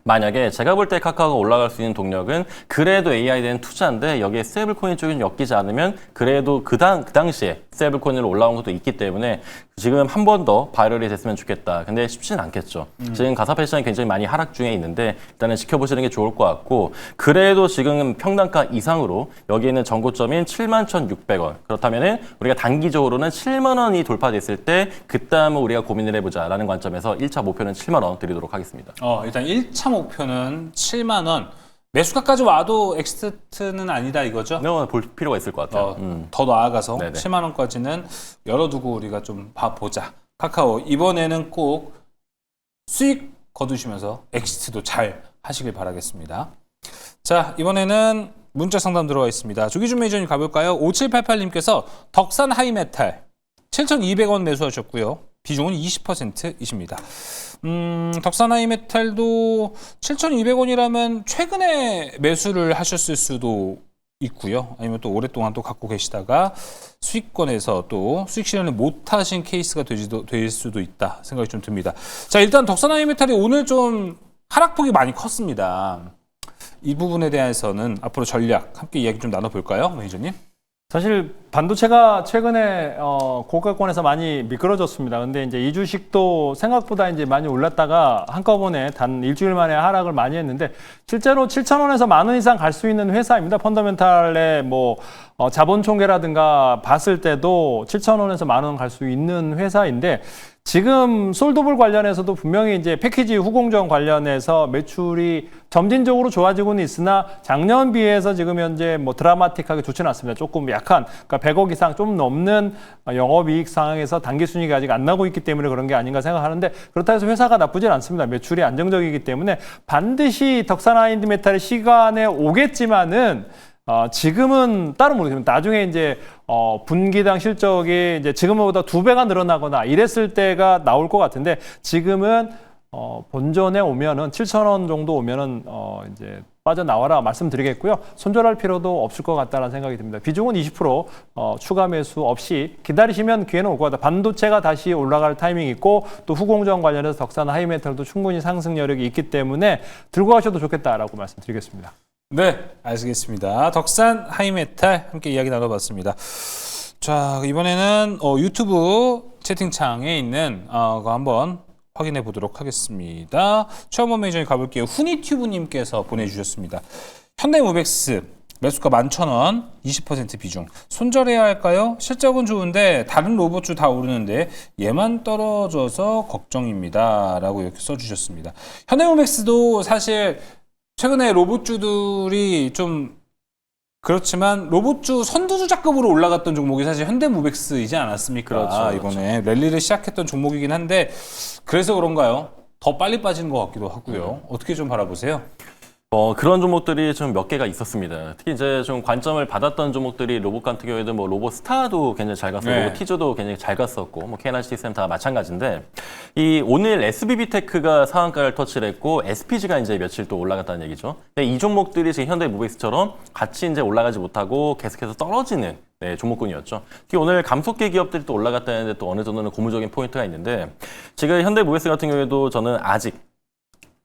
만약에 제가 볼 때 카카오가 올라갈 수 있는 동력은 그래도 AI에 대한 투자인데 여기에 스테이블코인 쪽이 좀 엮이지 않으면 그래도 그 당시에 스테이블코인으로 올라온 것도 있기 때문에 지금 한 번 더 바이럴이 됐으면 좋겠다. 근데 쉽지는 않겠죠. 지금 가사페 시장이 굉장히 많이 하락 중에 있는데 일단은 지켜보시는 게 좋을 것 같고 그래도 지금 평단가 이상으로 여기 있는 전고점인 71,600원 그렇다면은 우리가 단기적으로는 7만 원이 돌파됐을 때 그다음은 우리가 고민을 해보자라는 관점에서 1차 목표는 7만 원 드리도록 하겠습니다. 일단 1차 목표는 7만 원. 매수가까지 와도 엑시트는 아니다 이거죠? 네, 볼 필요가 있을 것 같아요. 더 나아가서 네네. 7만 원까지는 열어두고 우리가 좀 봐보자. 카카오 이번에는 꼭 수익 거두시면서 엑시트도 잘 하시길 바라겠습니다. 자 이번에는 문자 상담 들어와 있습니다. 조기준 매니저님 가볼까요? 5788님께서 덕산 하이메탈 7,200원 매수하셨고요. 비중은 20%이십니다. 덕산 하이메탈도 7,200원이라면 최근에 매수를 하셨을 수도 있고요. 아니면 또 오랫동안 또 갖고 계시다가 수익권에서 또 수익 실현을 못 하신 케이스가 될 수도 있다 생각이 좀 듭니다. 자, 일단 덕산 하이메탈이 오늘 좀 하락폭이 많이 컸습니다. 이 부분에 대해서는 앞으로 전략 함께 이야기 좀 나눠볼까요, 매니저님? 사실 반도체가 최근에 고가권에서 많이 미끄러졌습니다. 근데 이제 이 주식도 생각보다 이제 많이 올랐다가 한꺼번에 단 일주일 만에 하락을 많이 했는데 실제로 7,000원에서 10,000원 이상 갈 수 있는 회사입니다. 펀더멘탈의 뭐 자본 총계라든가 봤을 때도 7,000원에서 10,000원 갈 수 있는 회사인데 지금 솔더블 관련해서도 분명히 이제 패키지 후공정 관련해서 매출이 점진적으로 좋아지고는 있으나 작년 비해서 지금 현재 뭐 드라마틱하게 좋지는 않습니다. 조금 약한, 그러니까 100억 이상 좀 넘는 영업이익 상황에서 단기순이익이 아직 안 나고 있기 때문에 그런 게 아닌가 생각하는데 그렇다 해서 회사가 나쁘진 않습니다. 매출이 안정적이기 때문에 반드시 덕산 하이메탈의 시간에 오겠지만은 지금은 따로 모르겠습니다. 나중에 이제 분기당 실적이 이제 지금보다 2배가 늘어나거나 이랬을 때가 나올 것 같은데 지금은 본전에 오면은 7,000원 정도 오면은 이제 빠져나와라 말씀드리겠고요. 손절할 필요도 없을 것 같다는 생각이 듭니다. 비중은 20% 추가 매수 없이 기다리시면 기회는 올 것 같다. 반도체가 다시 올라갈 타이밍이 있고 또 후공정 관련해서 덕산 하이메탈도 충분히 상승 여력이 있기 때문에 들고 가셔도 좋겠다라고 말씀드리겠습니다. 네, 알겠습니다. 덕산 하이메탈 함께 이야기 나눠봤습니다. 자, 이번에는 유튜브 채팅창에 있는 거 한번 확인해 보도록 하겠습니다. 최원범 매니저님 가볼게요. 후니튜브님께서 보내주셨습니다. 현대모백스 매수가 11,000원, 20% 비중. 손절해야 할까요? 실적은 좋은데 다른 로봇주 다 오르는데 얘만 떨어져서 걱정입니다. 라고 이렇게 써주셨습니다. 현대모백스도 사실 최근에 로봇주들이 좀 그렇지만 로봇주 선두주자급으로 올라갔던 종목이 사실 현대모백스이지 않았습니까? 그렇죠. 이번에 랠리를 시작했던 종목이긴 한데 그래서 그런가요? 더 빨리 빠지는 것 같기도 하고요. 어떻게 좀 바라보세요? 그런 종목들이 좀 몇 개가 있었습니다. 특히 이제 좀 관점을 받았던 종목들이 로봇 같은 경우에도 뭐 로봇 스타도 굉장히 잘 갔었고, 네. 로봇 티저도 굉장히 잘 갔었고, 뭐 KNICTC는 다 마찬가지인데, 이 오늘 SBB테크가 상한가를 터치를 했고, SPG가 이제 며칠 또 올라갔다는 얘기죠. 근데 이 종목들이 지금 현대모백스처럼 같이 이제 올라가지 못하고 계속해서 떨어지는 종목군이었죠. 특히 오늘 감속계 기업들이 또 올라갔다는데 또 어느 정도는 고무적인 포인트가 있는데, 지금 현대모백스 같은 경우에도 저는 아직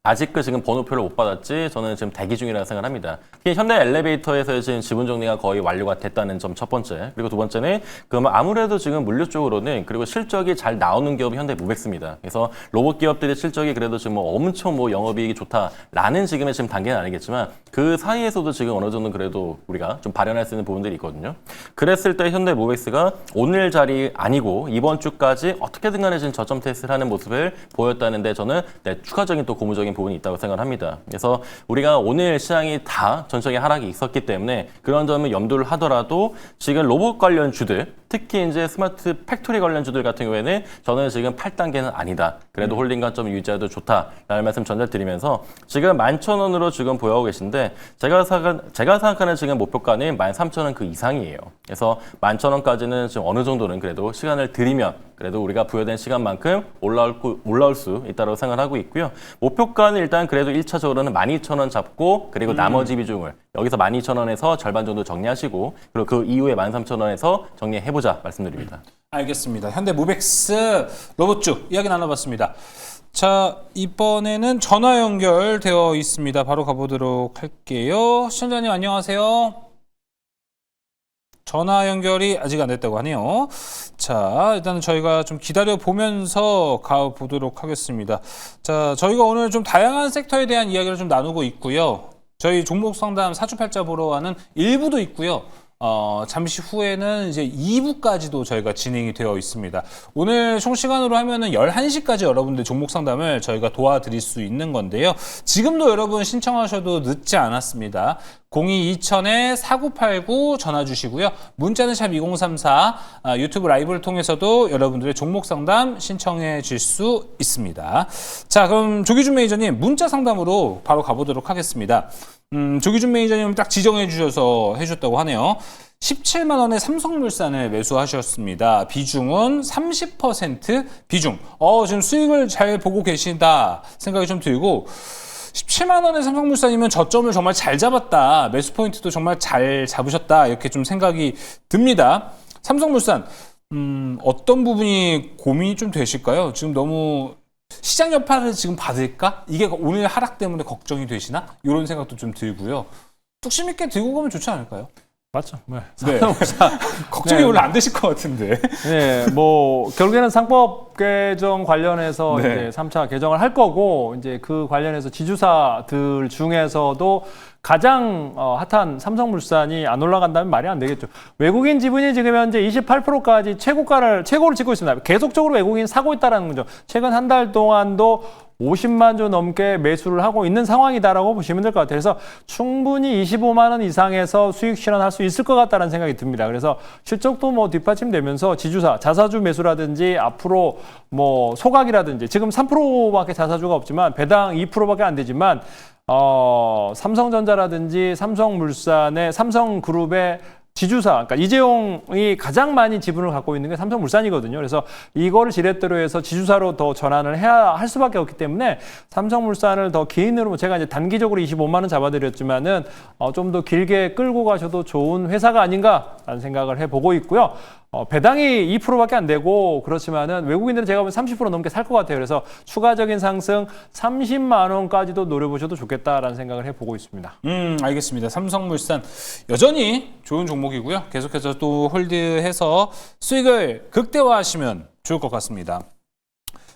아직 지금 번호표를 못 받았지 저는 지금 대기 중이라고 생각합니다. 특히 현대 엘리베이터에서 지금 지분 정리가 거의 완료가 됐다는 점 첫 번째. 그리고 두 번째는 그러면 아무래도 지금 물류 쪽으로는 그리고 실적이 잘 나오는 기업이 현대 모백스입니다. 그래서 로봇 기업들의 실적이 그래도 지금 뭐 엄청 뭐 영업이익이 좋다라는 지금의 지금 단계는 아니겠지만 그 사이에서도 지금 어느 정도 그래도 우리가 좀 발현할 수 있는 부분들이 있거든요. 그랬을 때 현대 모백스가 오늘 자리 아니고 이번 주까지 어떻게든 간에 지금 저점 테스트를 하는 모습을 보였다는데 저는 추가적인 또 고무적인 부분이 있다고 생각을 합니다. 그래서 우리가 오늘 시장이 다 전적인 하락이 있었기 때문에 그런 점을 염두를 하더라도 지금 로봇 관련 주들, 특히 이제 스마트 팩토리 관련 주들 같은 경우에는 저는 지금 8단계는 아니다. 그래도 홀딩 관점 유지해도 좋다라는 말씀 전달드리면서 지금 11,000원으로 지금 보여오고 계신데 제가 생각하는 지금 목표가는 13,000원 그 이상이에요. 그래서 11,000원까지는 지금 어느 정도는 그래도 시간을 들이면 그래도 우리가 부여된 시간만큼 올라올 수 있다고 생각하고 있고요. 목표가는 일단 그래도 1차적으로는 12,000원 잡고 그리고 나머지 비중을 여기서 12,000원에서 절반 정도 정리하시고 그리고 그 이후에 13,000원에서 정리해보자 말씀드립니다. 알겠습니다. 현대 모백스 로봇주 이야기 나눠봤습니다. 자, 이번에는 전화 연결되어 있습니다. 바로 가보도록 할게요. 시청자님 안녕하세요. 전화 연결이 아직 안 됐다고 하네요. 자, 일단 저희가 좀 기다려 보면서 가보도록 하겠습니다. 자, 저희가 오늘 좀 다양한 섹터에 대한 이야기를 좀 나누고 있고요. 저희 종목 상담 사주팔자 보러 하는 1부도 있고요. 잠시 후에는 이제 2부까지도 저희가 진행이 되어 있습니다. 오늘 총 시간으로 하면은 11시까지 여러분들 종목 상담을 저희가 도와드릴 수 있는 건데요. 지금도 여러분 신청하셔도 늦지 않았습니다. 02-2000-4989 전화 주시고요. 문자는 샵 2034, 유튜브 라이브를 통해서도 여러분들의 종목 상담 신청해 줄 수 있습니다. 자, 그럼 조기준 매니저님 문자 상담으로 바로 가보도록 하겠습니다. 조기준 매니저님 딱 지정해 주셔서 해줬다고 하네요. 17만 원에 삼성물산을 매수하셨습니다. 비중은 30% 비중. 지금 수익을 잘 보고 계신다 생각이 좀 들고 17만 원의 삼성물산이면 저점을 정말 잘 잡았다. 매수 포인트도 정말 잘 잡으셨다. 이렇게 좀 생각이 듭니다. 삼성물산 어떤 부분이 고민이 좀 되실까요? 지금 너무 시장 여파를 지금 받을까? 이게 오늘 하락 때문에 걱정이 되시나? 이런 생각도 좀 들고요. 뚝심 있게 들고 가면 좋지 않을까요? 맞죠. 네. 네. 걱정이 원래 안 되실 것 같은데. 네, 뭐 결국에는 상법 개정 관련해서 네. 이제 3차 개정을 할 거고 이제 그 관련해서 지주사들 중에서도 가장 핫한 삼성물산이 안 올라간다면 말이 안 되겠죠. 외국인 지분이 지금 현재 28%까지 최고를 찍고 있습니다. 계속적으로 외국인 사고 있다는 거죠. 최근 한 달 동안도 50만 주 넘게 매수를 하고 있는 상황이다라고 보시면 될 것 같아요. 그래서 충분히 25만 원 이상에서 수익 실현할 수 있을 것 같다는 생각이 듭니다. 그래서 실적도 뭐 뒷받침되면서 지주사, 자사주 매수라든지 앞으로 뭐 소각이라든지 지금 3%밖에 자사주가 없지만 배당 2%밖에 안 되지만 삼성전자라든지 삼성물산의 삼성그룹의 지주사, 그러니까 이재용이 가장 많이 지분을 갖고 있는 게 삼성물산이거든요. 그래서 이거를 지렛대로 해서 지주사로 더 전환을 해야 할 수밖에 없기 때문에 삼성물산을 더 개인으로 제가 이제 단기적으로 25만 원 잡아드렸지만은 좀 더 길게 끌고 가셔도 좋은 회사가 아닌가라는 생각을 해보고 있고요. 배당이 2%밖에 안 되고 그렇지만은 외국인들은 제가 보면 30% 넘게 살 것 같아요. 그래서 추가적인 상승 30만 원까지도 노려보셔도 좋겠다라는 생각을 해보고 있습니다. 알겠습니다. 삼성물산 여전히 좋은 종목이고요. 계속해서 또 홀드해서 수익을 극대화하시면 좋을 것 같습니다.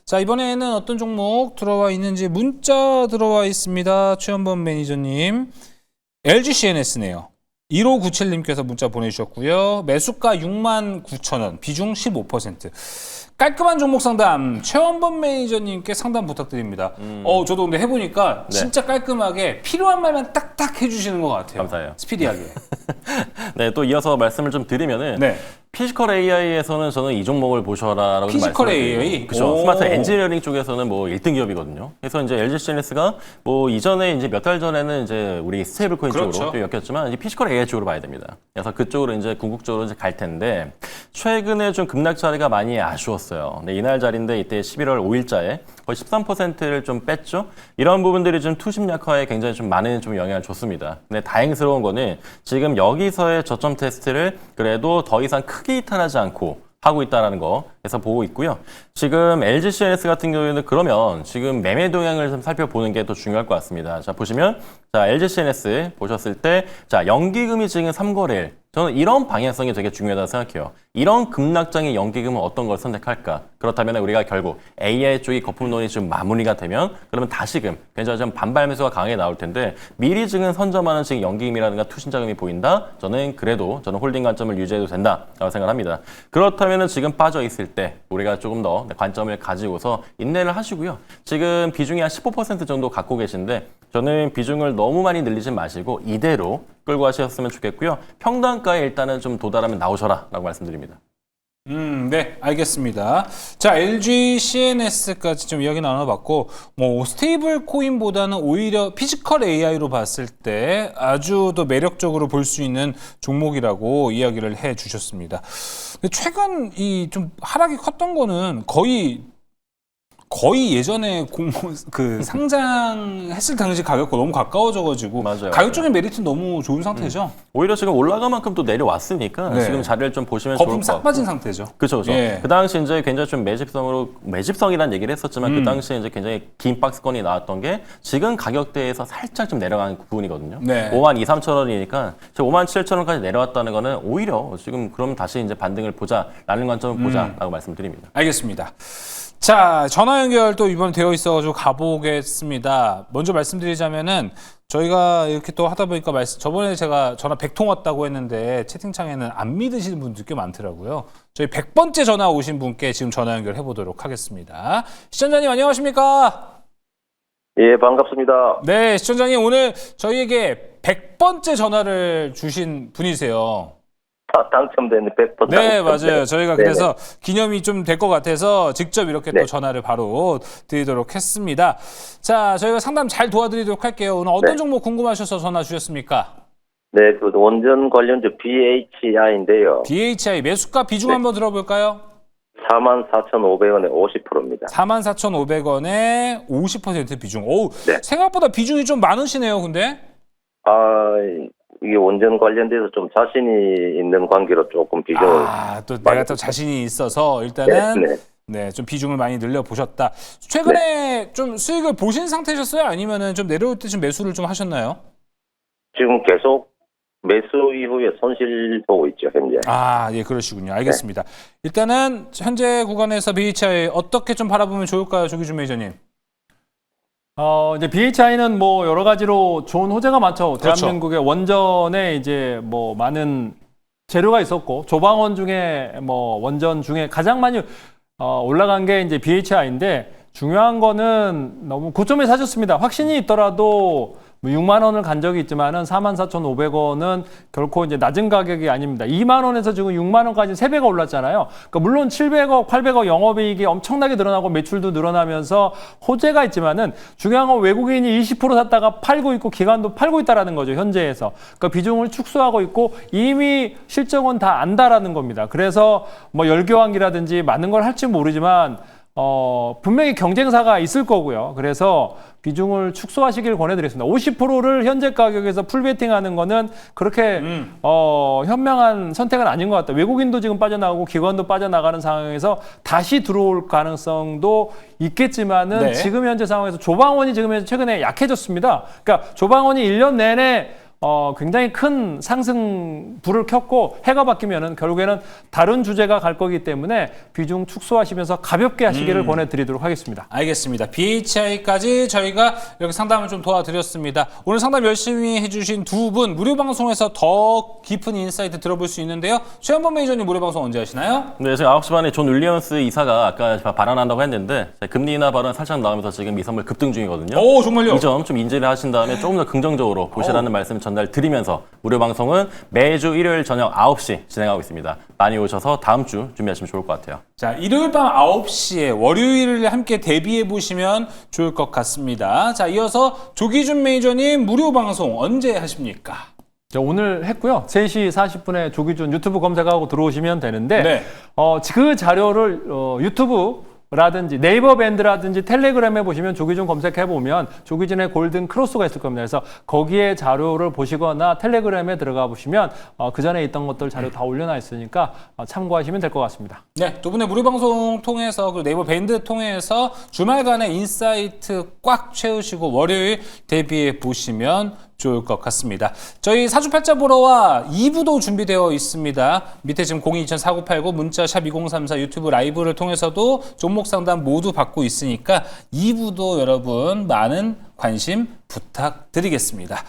자, 이번에는 어떤 종목 들어와 있는지 문자 들어와 있습니다. 최현범 매니저님. LGCNS네요. 1597님께서 문자 보내주셨고요. 매수가 69,000원, 비중 15%. 깔끔한 종목 상담 최원범 매니저님께 상담 부탁드립니다. 저도 근데 해보니까 진짜 깔끔하게 필요한 말만 딱딱 해주시는 것 같아요. 감사해요. 스피디하게. 네, 또 이어서 말씀을 좀 드리면은 네. 피지컬 AI에서는 저는 이 종목을 보셔라라고 피지컬 말씀을 드려요. AI? 그렇죠. 오. 스마트 엔지니어링 쪽에서는 뭐 1등 기업이거든요. 그래서 이제 LGCNS가 뭐 이전에 이제 몇 달 전에는 이제 우리 스테이블 코인 그렇죠. 쪽으로 또 엮였지만 이제 피지컬 AI 쪽으로 봐야 됩니다. 그래서 그쪽으로 이제 궁극적으로 이제 갈 텐데 최근에 좀 급락 자리가 많이 아쉬웠어요. 네, 이날 자리인데 이때 11월 5일자에 거의 13%를 좀 뺐죠. 이런 부분들이 좀 투심 약화에 굉장히 좀 많은 좀 영향을 줬습니다. 근데 다행스러운 거는 지금 여기서의 저점 테스트를 그래도 더 이상 크게 이탈하지 않고 하고 있다라는 거 해서 보고 있고요. 지금 LG CNS 같은 경우에는 그러면 지금 매매 동향을 좀 살펴보는 게 더 중요할 것 같습니다. 자, 보시면 자, LG CNS 보셨을 때 자, 연기금이 지금 3거래일. 저는 이런 방향성이 되게 중요하다고 생각해요. 이런 급락장의 연기금은 어떤 걸 선택할까? 그렇다면 우리가 결국 AI 쪽이 거품론이 좀 마무리가 되면 그러면 다시금 굉장히 좀 반발 매수가 강하게 나올 텐데 미리 지금 선점하는 지금 연기금이라든가 투신자금이 보인다? 저는 그래도 저는 홀딩 관점을 유지해도 된다라고 생각합니다. 그렇다면 지금 빠져 있을 때 우리가 조금 더 관점을 가지고서 인내를 하시고요. 지금 비중이 한 15% 정도 갖고 계신데 저는 비중을 너무 많이 늘리지 마시고 이대로 끌고 가셨으면 좋겠고요. 평단가에 일단은 좀 도달하면 나오셔라 라고 말씀드립니다. 네, 알겠습니다. 자, LG CNS까지 좀 이야기 나눠봤고, 뭐, 스테이블 코인보다는 오히려 피지컬 AI로 봤을 때 아주 더 매력적으로 볼 수 있는 종목이라고 이야기를 해 주셨습니다. 근데 최근 이 좀 하락이 컸던 거는 거의 예전에 상장했을 당시 가격과 너무 가까워져가지고 맞아요. 가격적인 메리트는 너무 좋은 상태죠. 오히려 지금 올라간 만큼 또 내려왔으니까 네. 지금 자리를 좀 보시면 좋을 거품 것 싹 같고. 빠진 상태죠. 그렇죠. 예. 그 당시 이제 굉장히 좀 매집성이라는 얘기를 했었지만 그 당시에 이제 굉장히 긴 박스권이 나왔던 게 지금 가격대에서 살짝 좀 내려간 부분이거든요. 네. 5만 2, 3천 원이니까 5만 7천 원까지 내려왔다는 거는 오히려 지금 그럼 다시 이제 반등을 보자라는 관점을 보자라고 말씀드립니다. 알겠습니다. 자, 전화 연결 또 이번에 되어 있어가지고 가보겠습니다. 먼저 말씀드리자면은 저희가 이렇게 또 하다 보니까 저번에 제가 전화 100통 왔다고 했는데 채팅창에는 안 믿으시는 분들 꽤 많더라고요. 저희 100번째 전화 오신 분께 지금 전화 연결 해보도록 하겠습니다. 시청자님 안녕하십니까? 예, 반갑습니다. 네, 시청자님 오늘 저희에게 100번째 전화를 주신 분이세요. 당첨된 100번. 네, 맞아요. 저희가 네네. 그래서 기념이 좀 될 것 같아서 직접 이렇게 네. 또 전화를 바로 드리도록 했습니다. 자, 저희가 상담 잘 도와드리도록 할게요. 오늘 어떤 네. 종목 궁금하셔서 전화 주셨습니까? 네, 그 원전 관련주 BHI인데요. BHI 매수가 비중 네. 한번 들어볼까요? 44,500원에 50%입니다. 44,500원에 50% 비중. 오, 네. 생각보다 비중이 좀 많으시네요, 근데? 이게 원전 관련돼서 좀 자신이 있는 관계로 조금 비중을. 또 내가 또 자신이 있어서 일단은 네. 네, 좀 비중을 많이 늘려 보셨다. 최근에 좀 수익을 보신 상태셨어요? 아니면은 좀 내려올 때 좀 매수를 좀 하셨나요? 지금 계속 매수 이후에 손실 보고 있죠, 현재. 예, 그러시군요. 알겠습니다. 일단은 현재 구간에서 BHI 어떻게 좀 바라보면 좋을까요, 조기준 매니저님? 이제 BHI는 뭐 여러 가지로 좋은 호재가 많죠. 그렇죠. 대한민국의 원전에 이제 뭐 많은 재료가 있었고 조방원 중에 뭐 원전 중에 가장 많이 올라간 게 이제 BHI인데 중요한 거는 너무 고점에 사셨습니다. 확신이 있더라도 뭐 6만 원을 간 적이 있지만은 44,500원은 결코 이제 낮은 가격이 아닙니다. 2만 원에서 지금 6만 원까지 3배가 올랐잖아요. 그러니까 물론 700억, 800억 영업이익이 엄청나게 늘어나고 매출도 늘어나면서 호재가 있지만은 중요한 건 외국인이 20% 샀다가 팔고 있고 기관도 팔고 있다라는 거죠, 현재에서. 그러니까 비중을 축소하고 있고 이미 실적은 다 안다라는 겁니다. 그래서 뭐 열교환기라든지 많은 걸 할지 모르지만 분명히 경쟁사가 있을 거고요. 그래서 비중을 축소하시길 권해드리겠습니다. 50%를 현재 가격에서 풀베팅하는 거는 그렇게 현명한 선택은 아닌 것 같다. 외국인도 지금 빠져나오고 기관도 빠져나가는 상황에서 다시 들어올 가능성도 있겠지만은 네. 지금 현재 상황에서 조방원이 지금 최근에 약해졌습니다. 그러니까 조방원이 1년 내내 굉장히 큰 상승 불을 켰고 해가 바뀌면은 결국에는 다른 주제가 갈 거기 때문에 비중 축소하시면서 가볍게 하시기를 권해드리도록 하겠습니다. 알겠습니다. BHI까지 저희가 이렇게 상담을 좀 도와드렸습니다. 오늘 상담 열심히 해주신 두 분 무료 방송에서 더 깊은 인사이트 들어볼 수 있는데요. 최현범 매니저님 무료 방송 언제 하시나요? 네, 지금 9시 반에 존 윌리엄스 이사가 아까 발언한다고 했는데 금리 인하 발언 살짝 나오면서 지금 이 선물 급등 중이거든요. 오, 정말요? 이 점 좀 인지를 하신 다음에 조금 더 긍정적으로 보시라는 말씀 전달 드리면서 무료 방송은 매주 일요일 저녁 9시 진행하고 있습니다. 많이 오셔서 다음 주 준비하시면 좋을 것 같아요. 자, 일요일 밤 9시에 월요일을 함께 대비해 보시면 좋을 것 같습니다. 자, 이어서 조기준 매니저님 무료 방송 언제 하십니까? 오늘 했고요. 3시 40분에 조기준 유튜브 검색하고 들어오시면 되는데 네. 그 자료를 유튜브 라든지 네이버 밴드라든지 텔레그램에 보시면 조기준 검색해 보면 조기준의 골든 크로스가 있을 겁니다. 그래서 거기에 자료를 보시거나 텔레그램에 들어가 보시면 그 전에 있던 것들 자료 다 올려놔 있으니까 참고하시면 될 것 같습니다. 네, 두 분의 무료 방송 통해서 그리고 네이버 밴드 통해서 주말간의 인사이트 꽉 채우시고 월요일 대비해 보시면 좋을 것 같습니다. 저희 사주팔자 보러와 2부도 준비되어 있습니다. 밑에 지금 02-2489 문자 샵 2034 유튜브 라이브를 통해서도 종목 상담 모두 받고 있으니까 2부도 여러분 많은 관심 부탁드리겠습니다.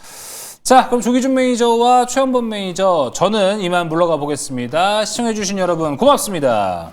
자, 그럼 조기준 매니저와 최원범 매니저 저는 이만 물러가 보겠습니다. 시청해주신 여러분 고맙습니다.